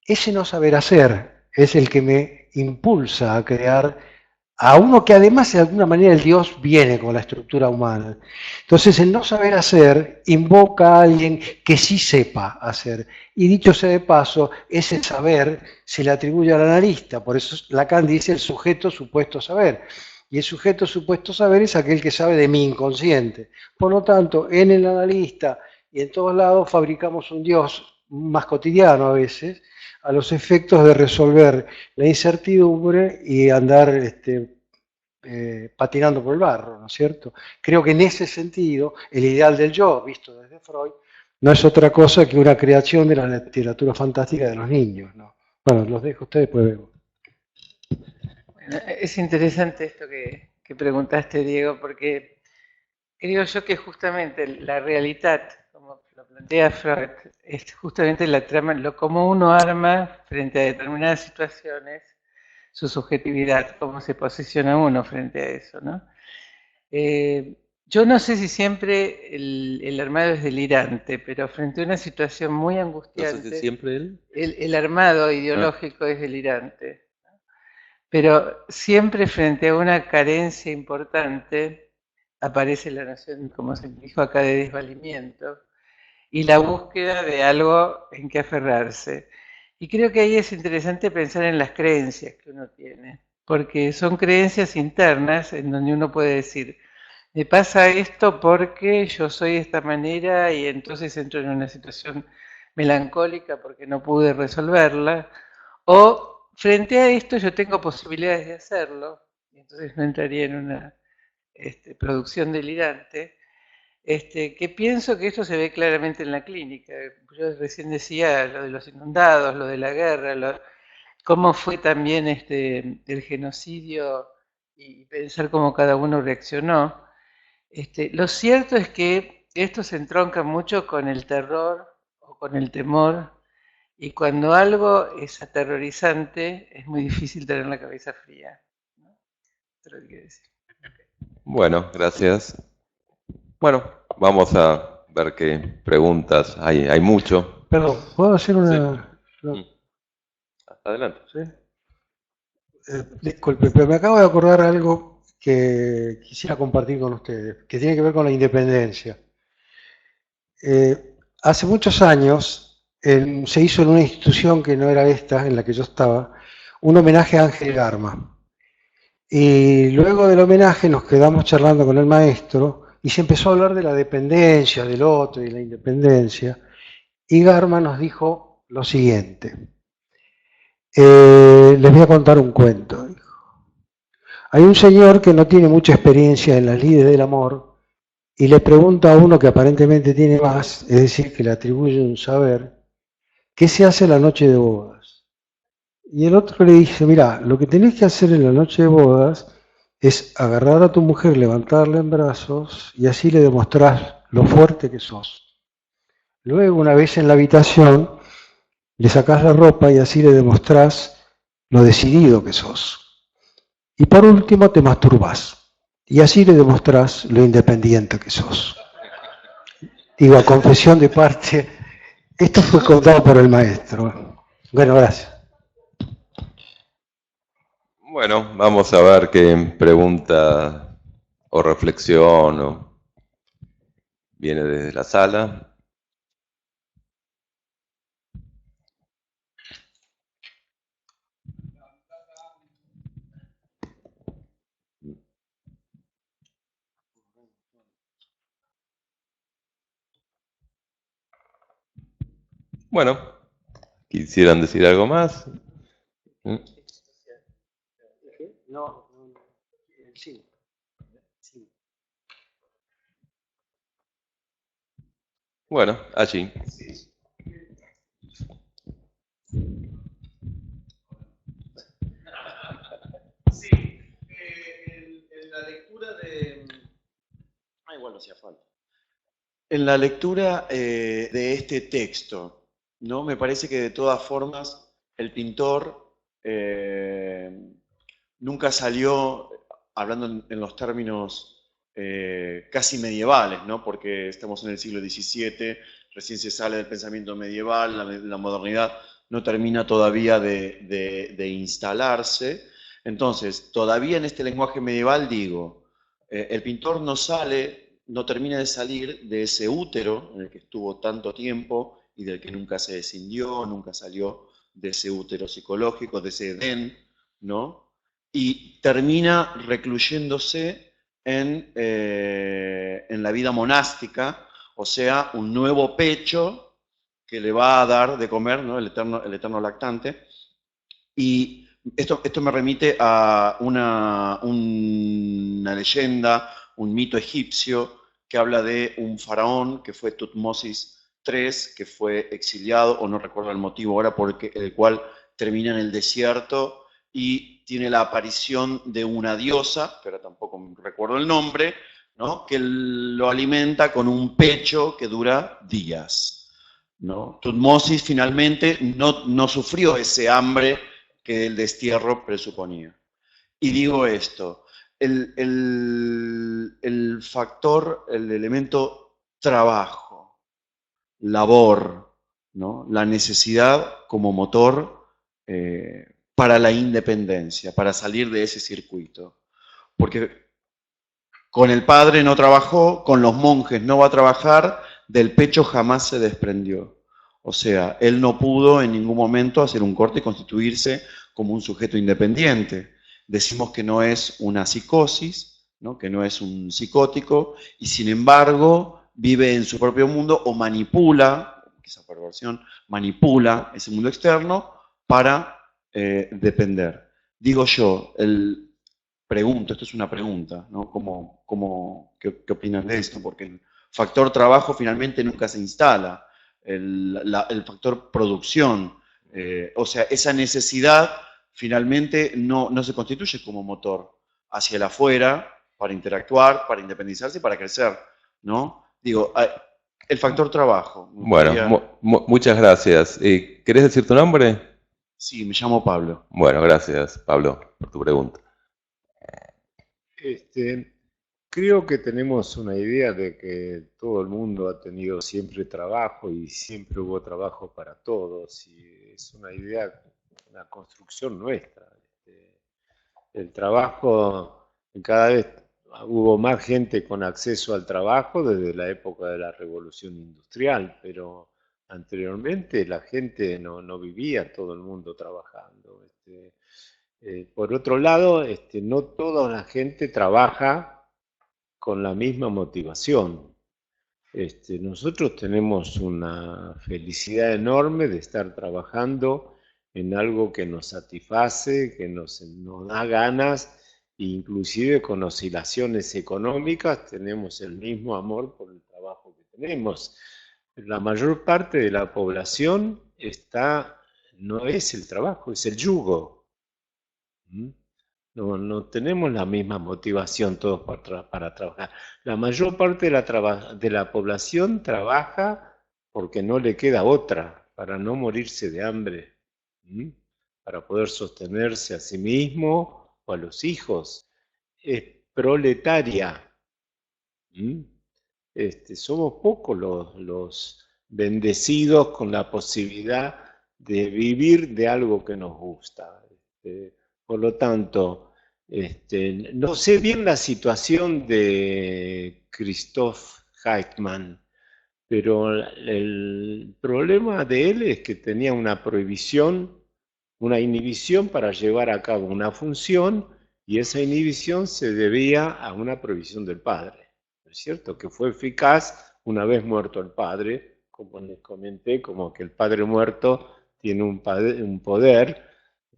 Ese no saber hacer es el que me impulsa a crear a uno que además de alguna manera el Dios viene con la estructura humana. Entonces el no saber hacer invoca a alguien que sí sepa hacer. Y dicho sea de paso, ese saber se le atribuye al analista. Por eso Lacan dice el sujeto supuesto saber. Y el sujeto supuesto saber es aquel que sabe de mi inconsciente. Por lo tanto, en el analista y en todos lados fabricamos un Dios más cotidiano a veces, a los efectos de resolver la incertidumbre y andar patinando por el barro, ¿no es cierto? Creo que en ese sentido, el ideal del yo, visto desde Freud, no es otra cosa que una creación de la literatura fantástica de los niños, ¿no? Bueno, los dejo a ustedes, pues vemos. Bueno, es interesante esto que preguntaste, Diego, porque creo yo que justamente la realidad, como lo plantea Freud, es justamente la trama, cómo uno arma frente a determinadas situaciones su subjetividad, cómo se posiciona uno frente a eso, ¿no? Yo no sé si siempre el armado es delirante, pero frente a una situación muy angustiante, no sé si siempre el armado ideológico es delirante, ¿no? Pero siempre frente a una carencia importante aparece la noción, como se dijo acá, de desvalimiento y la búsqueda de algo en que aferrarse. Y creo que ahí es interesante pensar en las creencias que uno tiene, porque son creencias internas en donde uno puede decir, me pasa esto porque yo soy de esta manera y entonces entro en una situación melancólica porque no pude resolverla, o frente a esto yo tengo posibilidades de hacerlo, y entonces no entraría en una producción delirante. Que pienso que esto se ve claramente en la clínica. Yo recién decía lo de los inundados, lo de la guerra, cómo fue también el genocidio y pensar cómo cada uno reaccionó. Lo cierto es que esto se entronca mucho con el terror o con el temor, y cuando algo es aterrorizante es muy difícil tener la cabeza fría, ¿no? Eso es lo que quiero decir. Bueno, gracias. Bueno, vamos a ver qué preguntas hay. Hay mucho. Perdón, ¿puedo hacer una...? Sí. Adelante. ¿Sí? Disculpe, pero me acabo de acordar algo que quisiera compartir con ustedes, que tiene que ver con la independencia. Hace muchos años se hizo en una institución que no era esta, en la que yo estaba, un homenaje a Ángel Garma. Y luego del homenaje nos quedamos charlando con el maestro y se empezó a hablar de la dependencia del otro y la independencia. Y Garma nos dijo lo siguiente. Les voy a contar un cuento. Hay un señor que no tiene mucha experiencia en las lides del amor y le pregunta a uno que aparentemente tiene más, es decir, que le atribuye un saber, ¿qué se hace la noche de bodas? Y el otro le dice, mira, lo que tenés que hacer en la noche de bodas es agarrar a tu mujer, levantarla en brazos y así le demostrás lo fuerte que sos. Luego, una vez en la habitación, le sacás la ropa y así le demostrás lo decidido que sos. Y por último, te masturbás. Y así le demostrás lo independiente que sos. Digo, a confesión de parte, esto fue contado por el maestro. Bueno, gracias. Bueno, vamos a ver qué pregunta o reflexión viene desde la sala. Bueno, ¿quisieran decir algo más? No, sí. Bueno, allí. Sí, en la lectura de... Ah, igual no hacía falta. En la lectura de este texto, ¿no? Me parece que de todas formas el pintor nunca salió, hablando en los términos casi medievales, ¿no? Porque estamos en el siglo XVII, recién se sale del pensamiento medieval, la modernidad no termina todavía de instalarse. Entonces, todavía en este lenguaje medieval digo, el pintor no sale, no termina de salir de ese útero en el que estuvo tanto tiempo y del que nunca se descindió, nunca salió de ese útero psicológico, de ese Edén, ¿no? Y termina recluyéndose en la vida monástica, o sea, un nuevo pecho que le va a dar de comer, ¿no? El eterno lactante. Y esto me remite a una leyenda, un mito egipcio que habla de un faraón que fue Tutmosis III, que fue exiliado, o no recuerdo el motivo ahora, el cual termina en el desierto y tiene la aparición de una diosa, que ahora tampoco recuerdo el nombre, ¿no? Que lo alimenta con un pecho que dura días, ¿no? Tutmosis finalmente no sufrió ese hambre que el destierro presuponía. Y digo esto, el factor, el elemento trabajo, labor, ¿no? La necesidad como motor para la independencia, para salir de ese circuito. Porque con el padre no trabajó, con los monjes no va a trabajar, del pecho jamás se desprendió. O sea, él no pudo en ningún momento hacer un corte y constituirse como un sujeto independiente. Decimos que no es una psicosis, ¿no? Que no es un psicótico, y sin embargo vive en su propio mundo o manipula, esa perversión, manipula ese mundo externo para depender. Digo yo, pregunto, esto es una pregunta, ¿no? ¿Qué opinan de esto? Porque el factor trabajo finalmente nunca se instala, el factor producción, o sea, esa necesidad finalmente no se constituye como motor hacia el afuera para interactuar, para independizarse y para crecer, ¿no? Digo, el factor trabajo. Bueno, muchas gracias. ¿Querés decir tu nombre? Sí, me llamo Pablo. Bueno, gracias, Pablo, por tu pregunta. Creo que tenemos una idea de que todo el mundo ha tenido siempre trabajo y siempre hubo trabajo para todos, y es una idea, una construcción nuestra. El trabajo, cada vez hubo más gente con acceso al trabajo desde la época de la Revolución Industrial, pero anteriormente la gente no vivía todo el mundo trabajando. Por otro lado, no toda la gente trabaja con la misma motivación. Nosotros tenemos una felicidad enorme de estar trabajando en algo que nos satisface, que nos da ganas, e inclusive con oscilaciones económicas tenemos el mismo amor por el trabajo que tenemos. La mayor parte de la población no es el trabajo, es el yugo. No tenemos la misma motivación todos para trabajar. La mayor parte de la población trabaja porque no le queda otra para no morirse de hambre, para poder sostenerse a sí mismo o a los hijos. Es proletaria. Somos pocos los bendecidos con la posibilidad de vivir de algo que nos gusta. Por lo tanto, no sé bien la situación de Christoph Heitmann, pero el problema de él es que tenía una prohibición, una inhibición para llevar a cabo una función, y esa inhibición se debía a una prohibición del padre, ¿no es cierto? Que fue eficaz una vez muerto el padre, como les comenté, como que el padre muerto tiene un poder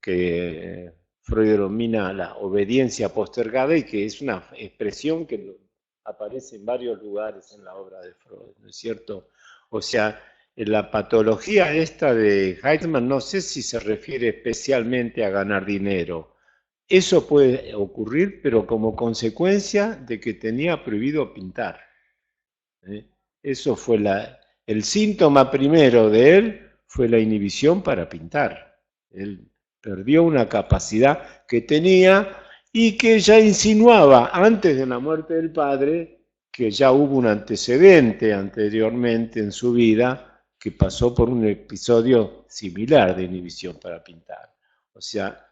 que Freud denomina la obediencia postergada y que es una expresión que aparece en varios lugares en la obra de Freud, ¿no es cierto? O sea, la patología esta de Heitmann no sé si se refiere especialmente a ganar dinero. Eso puede ocurrir, pero como consecuencia de que tenía prohibido pintar. Eso fue el síntoma primero de él, fue la inhibición para pintar. Él perdió una capacidad que tenía y que ya insinuaba antes de la muerte del padre que ya hubo un antecedente anteriormente en su vida que pasó por un episodio similar de inhibición para pintar. O sea,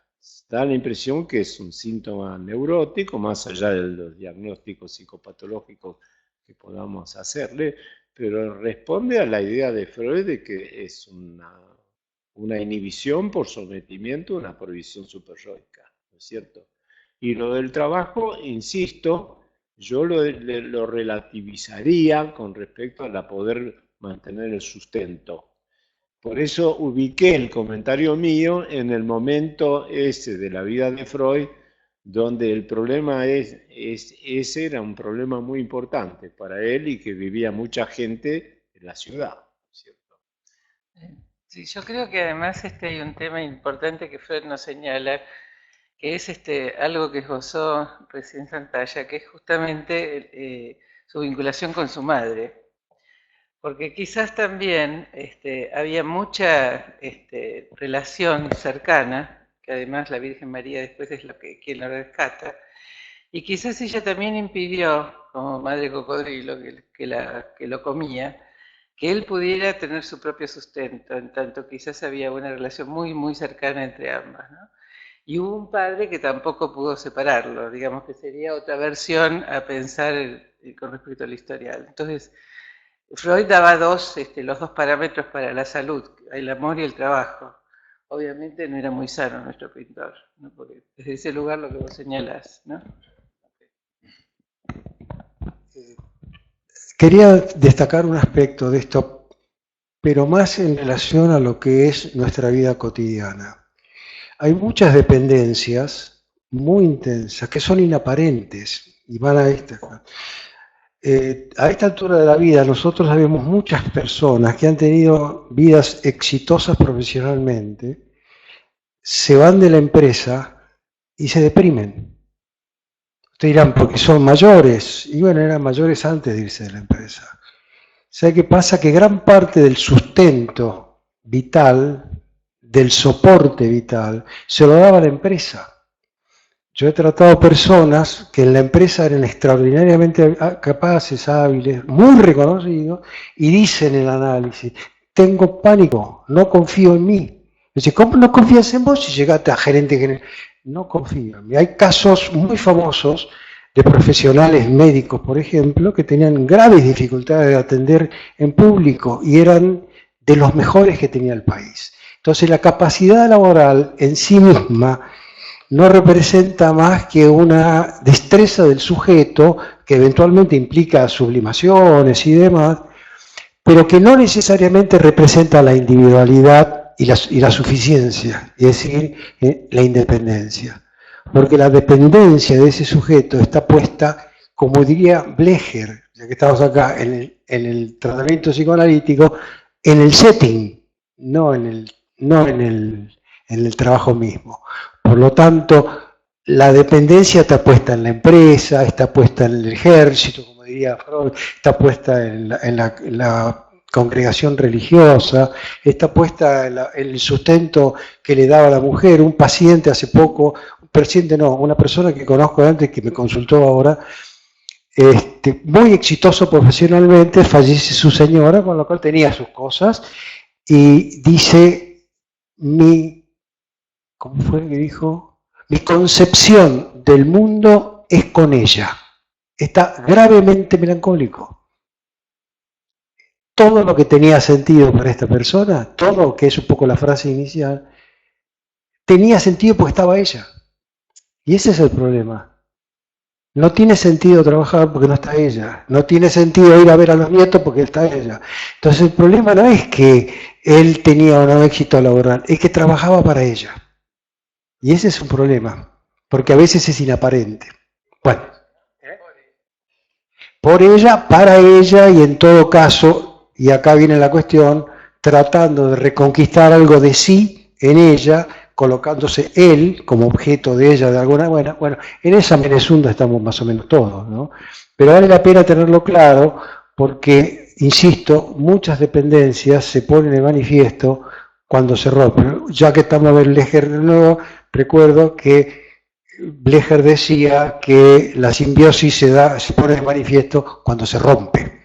da la impresión que es un síntoma neurótico, más allá de los diagnósticos psicopatológicos que podamos hacerle, pero responde a la idea de Freud de que es una inhibición por sometimiento, una prohibición superyoica, ¿no es cierto? Y lo del trabajo, insisto, yo lo relativizaría con respecto a poder mantener el sustento. Por eso ubiqué el comentario mío en el momento ese de la vida de Freud, donde el problema ese era un problema muy importante para él y que vivía mucha gente en la ciudad, ¿cierto? Sí, yo creo que además hay un tema importante que Freud nos señala, que es algo que esbozó recién Santalla, que es justamente su vinculación con su madre. Porque quizás también había mucha relación cercana, que además la Virgen María después es quien lo rescata, y quizás ella también impidió, como madre cocodrilo que lo comía, que él pudiera tener su propio sustento, en tanto quizás había una relación muy, muy cercana entre ambas, ¿no? Y hubo un padre que tampoco pudo separarlo, digamos que sería otra versión a pensar con respecto al historial. Entonces, Freud daba los dos parámetros para la salud, el amor y el trabajo. Obviamente no era muy sano nuestro pintor, ¿no? Porque desde ese lugar lo que vos señalás, ¿no? Quería destacar un aspecto de esto, pero más en relación a lo que es nuestra vida cotidiana. Hay muchas dependencias muy intensas que son inaparentes y van a esta altura de la vida nosotros sabemos muchas personas que han tenido vidas exitosas profesionalmente, se van de la empresa y se deprimen. Ustedes dirán, porque son mayores, y bueno, eran mayores antes de irse de la empresa. ¿Sabe qué pasa? Que gran parte del sustento vital, del soporte vital, se lo daba la empresa. Yo he tratado personas que en la empresa eran extraordinariamente capaces, hábiles, muy reconocidos, y dicen en el análisis, tengo pánico, no confío en mí. Dice, ¿cómo no confías en vos si llegaste a gerente general? No confío en mí. Hay casos muy famosos de profesionales médicos, por ejemplo, que tenían graves dificultades de atender en público y eran de los mejores que tenía el país. Entonces la capacidad laboral en sí misma no representa más que una destreza del sujeto que eventualmente implica sublimaciones y demás, pero que no necesariamente representa la individualidad y la suficiencia, es decir, la independencia. Porque la dependencia de ese sujeto está puesta, como diría Blecher, ya que estamos acá en el tratamiento psicoanalítico, en el setting, no en el trabajo mismo. Por lo tanto, la dependencia está puesta en la empresa, está puesta en el ejército, como diría Freud, está puesta en la congregación religiosa, está puesta el sustento que le daba la mujer. Un paciente hace poco, un paciente no, una persona que conozco antes que me consultó ahora, muy exitoso profesionalmente, fallece su señora, con lo cual tenía sus cosas, y dice, ¿cómo fue que dijo? Mi concepción del mundo es con ella. Está gravemente melancólico. Todo lo que tenía sentido para esta persona, todo, que es un poco la frase inicial, tenía sentido porque estaba ella. Y ese es el problema. No tiene sentido trabajar porque no está ella. No tiene sentido ir a ver a los nietos porque está ella. Entonces el problema no es que él tenía o no éxito laboral, es que trabajaba para ella. Y ese es un problema, porque a veces es inaparente. Bueno, por ella, para ella y en todo caso, y acá viene la cuestión, tratando de reconquistar algo de sí en ella, colocándose él como objeto de ella de alguna manera. Bueno, en esa Menezunda estamos más o menos todos, ¿no? Pero vale la pena tenerlo claro porque, insisto, muchas dependencias se ponen de manifiesto cuando se rompen. Ya que estamos a ver Blecher de nuevo, recuerdo que Blecher decía que la simbiosis se pone de manifiesto cuando se rompe.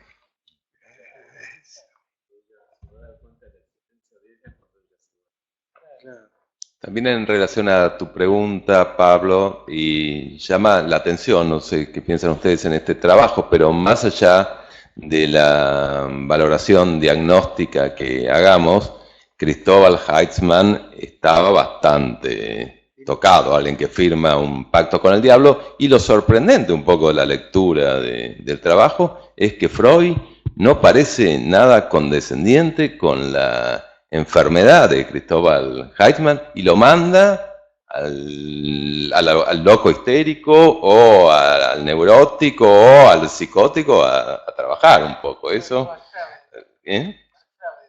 También en relación a tu pregunta, Pablo, y llama la atención, no sé qué piensan ustedes en este trabajo, pero más allá de la valoración diagnóstica que hagamos, Cristóbal Heitzman estaba bastante tocado, alguien que firma un pacto con el diablo, y lo sorprendente un poco de la lectura del trabajo es que Freud no parece nada condescendiente con la enfermedad de Cristóbal Heitzman y lo manda al loco histérico o al neurótico o al psicótico a trabajar un poco eso.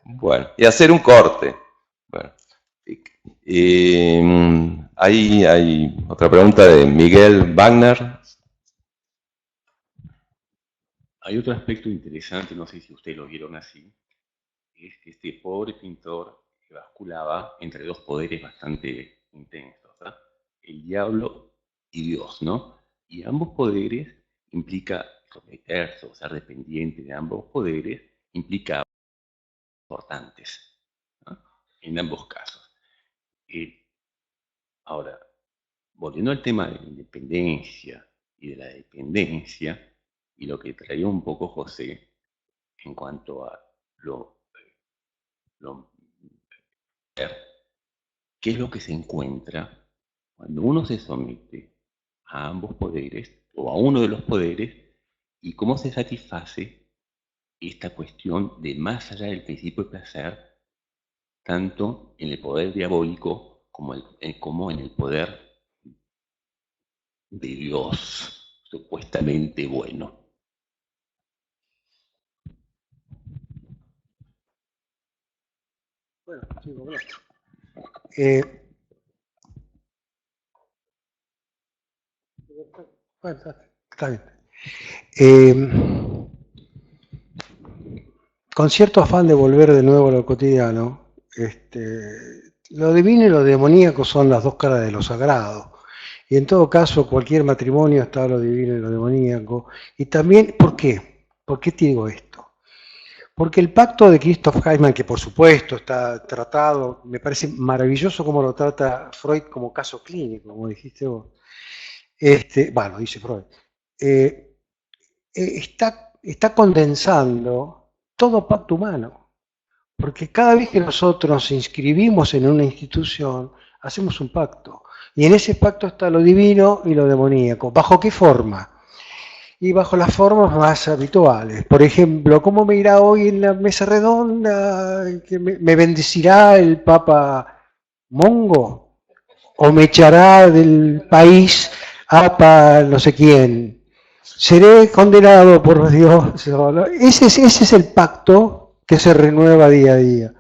Bueno, y hacer un corte. Bueno, hay otra pregunta de Miguel Wagner. Hay otro aspecto interesante, no sé si ustedes lo vieron así, es que este pobre pintor que basculaba entre dos poderes bastante intensos, ¿verdad? El diablo y Dios, ¿no? Y ambos poderes implica someterse o ser dependiente de ambos poderes, implica importantes, ¿no? En ambos casos. Ahora, volviendo al tema de la independencia y de la dependencia, y lo que traía un poco José en cuanto a ¿qué es lo que se encuentra cuando uno se somete a ambos poderes o a uno de los poderes y cómo se satisface esta cuestión de más allá del principio de placer, tanto en el poder diabólico como en el poder de Dios, supuestamente bueno? Bueno, sí, bueno. Bueno, está bien. Con cierto afán de volver de nuevo a lo cotidiano, lo divino y lo demoníaco son las dos caras de lo sagrado. Y en todo caso, cualquier matrimonio está lo divino y lo demoníaco. Y también, ¿por qué? ¿Por qué te digo esto? Porque el pacto de Christoph Heitzman, que por supuesto está tratado, me parece maravilloso cómo lo trata Freud como caso clínico, como dijiste vos. Bueno, dice Freud. Está condensando todo pacto humano. Porque cada vez que nosotros nos inscribimos en una institución, hacemos un pacto. Y en ese pacto está lo divino y lo demoníaco. ¿Bajo qué forma? Y bajo las formas más habituales. Por ejemplo, ¿cómo me irá hoy en la mesa redonda? ¿Que me bendecirá el Papa Mongo? ¿O me echará del país APA no sé quién? ¿Seré condenado por Dios? Ese es el pacto que se renueva día a día.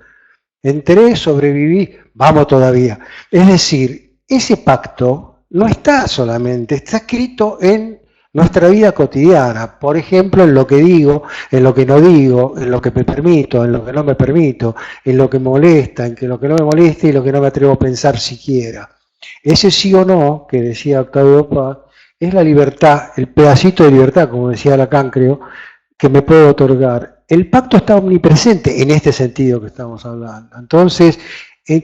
Entré, sobreviví, vamos todavía. Es decir, ese pacto no está solamente, está escrito en nuestra vida cotidiana, por ejemplo, en lo que digo, en lo que no digo, en lo que me permito, en lo que no me permito, en lo que me molesta, en lo que no me molesta y lo que no me atrevo a pensar siquiera. Ese sí o no, que decía Octavio Paz, es la libertad, el pedacito de libertad, como decía Lacan, creo, que me puedo otorgar. El pacto está omnipresente en este sentido que estamos hablando. Entonces,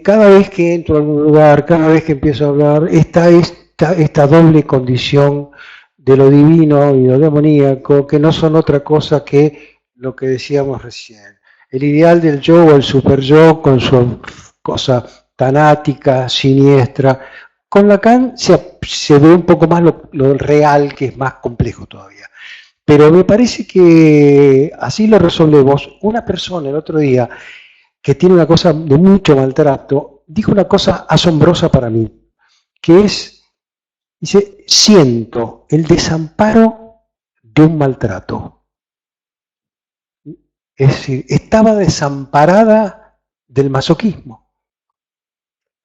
cada vez que entro a algún lugar, cada vez que empiezo a hablar, está esta doble condición de lo divino y lo demoníaco, que no son otra cosa que lo que decíamos recién. El ideal del yo o el super yo con su cosa tanática, siniestra. Con Lacan se ve un poco más lo real, que es más complejo todavía. Pero me parece que así lo resolvemos. Una persona el otro día, que tiene una cosa de mucho maltrato, dijo una cosa asombrosa para mí, que es, dice, siento el desamparo de un maltrato. Es decir, estaba desamparada del masoquismo,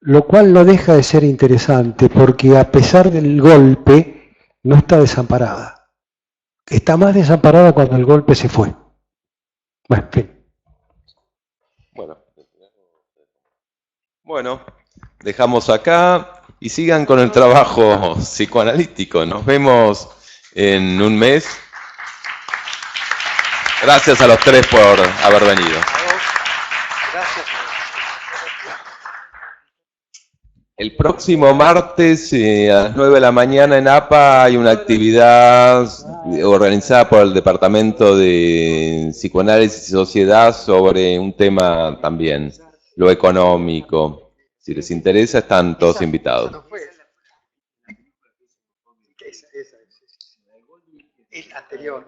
lo cual no deja de ser interesante, porque a pesar del golpe, no está desamparada. Está más desamparada cuando el golpe se fue. Bueno, en fin. Bueno, dejamos acá y sigan con el trabajo psicoanalítico. Nos vemos en un mes. Gracias a los tres por haber venido. Gracias. El próximo martes a las 9 de la mañana en APA hay una actividad organizada por el Departamento de Psicoanálisis y Sociedad sobre un tema también, lo económico. Si les interesa, están todos invitados. El anterior.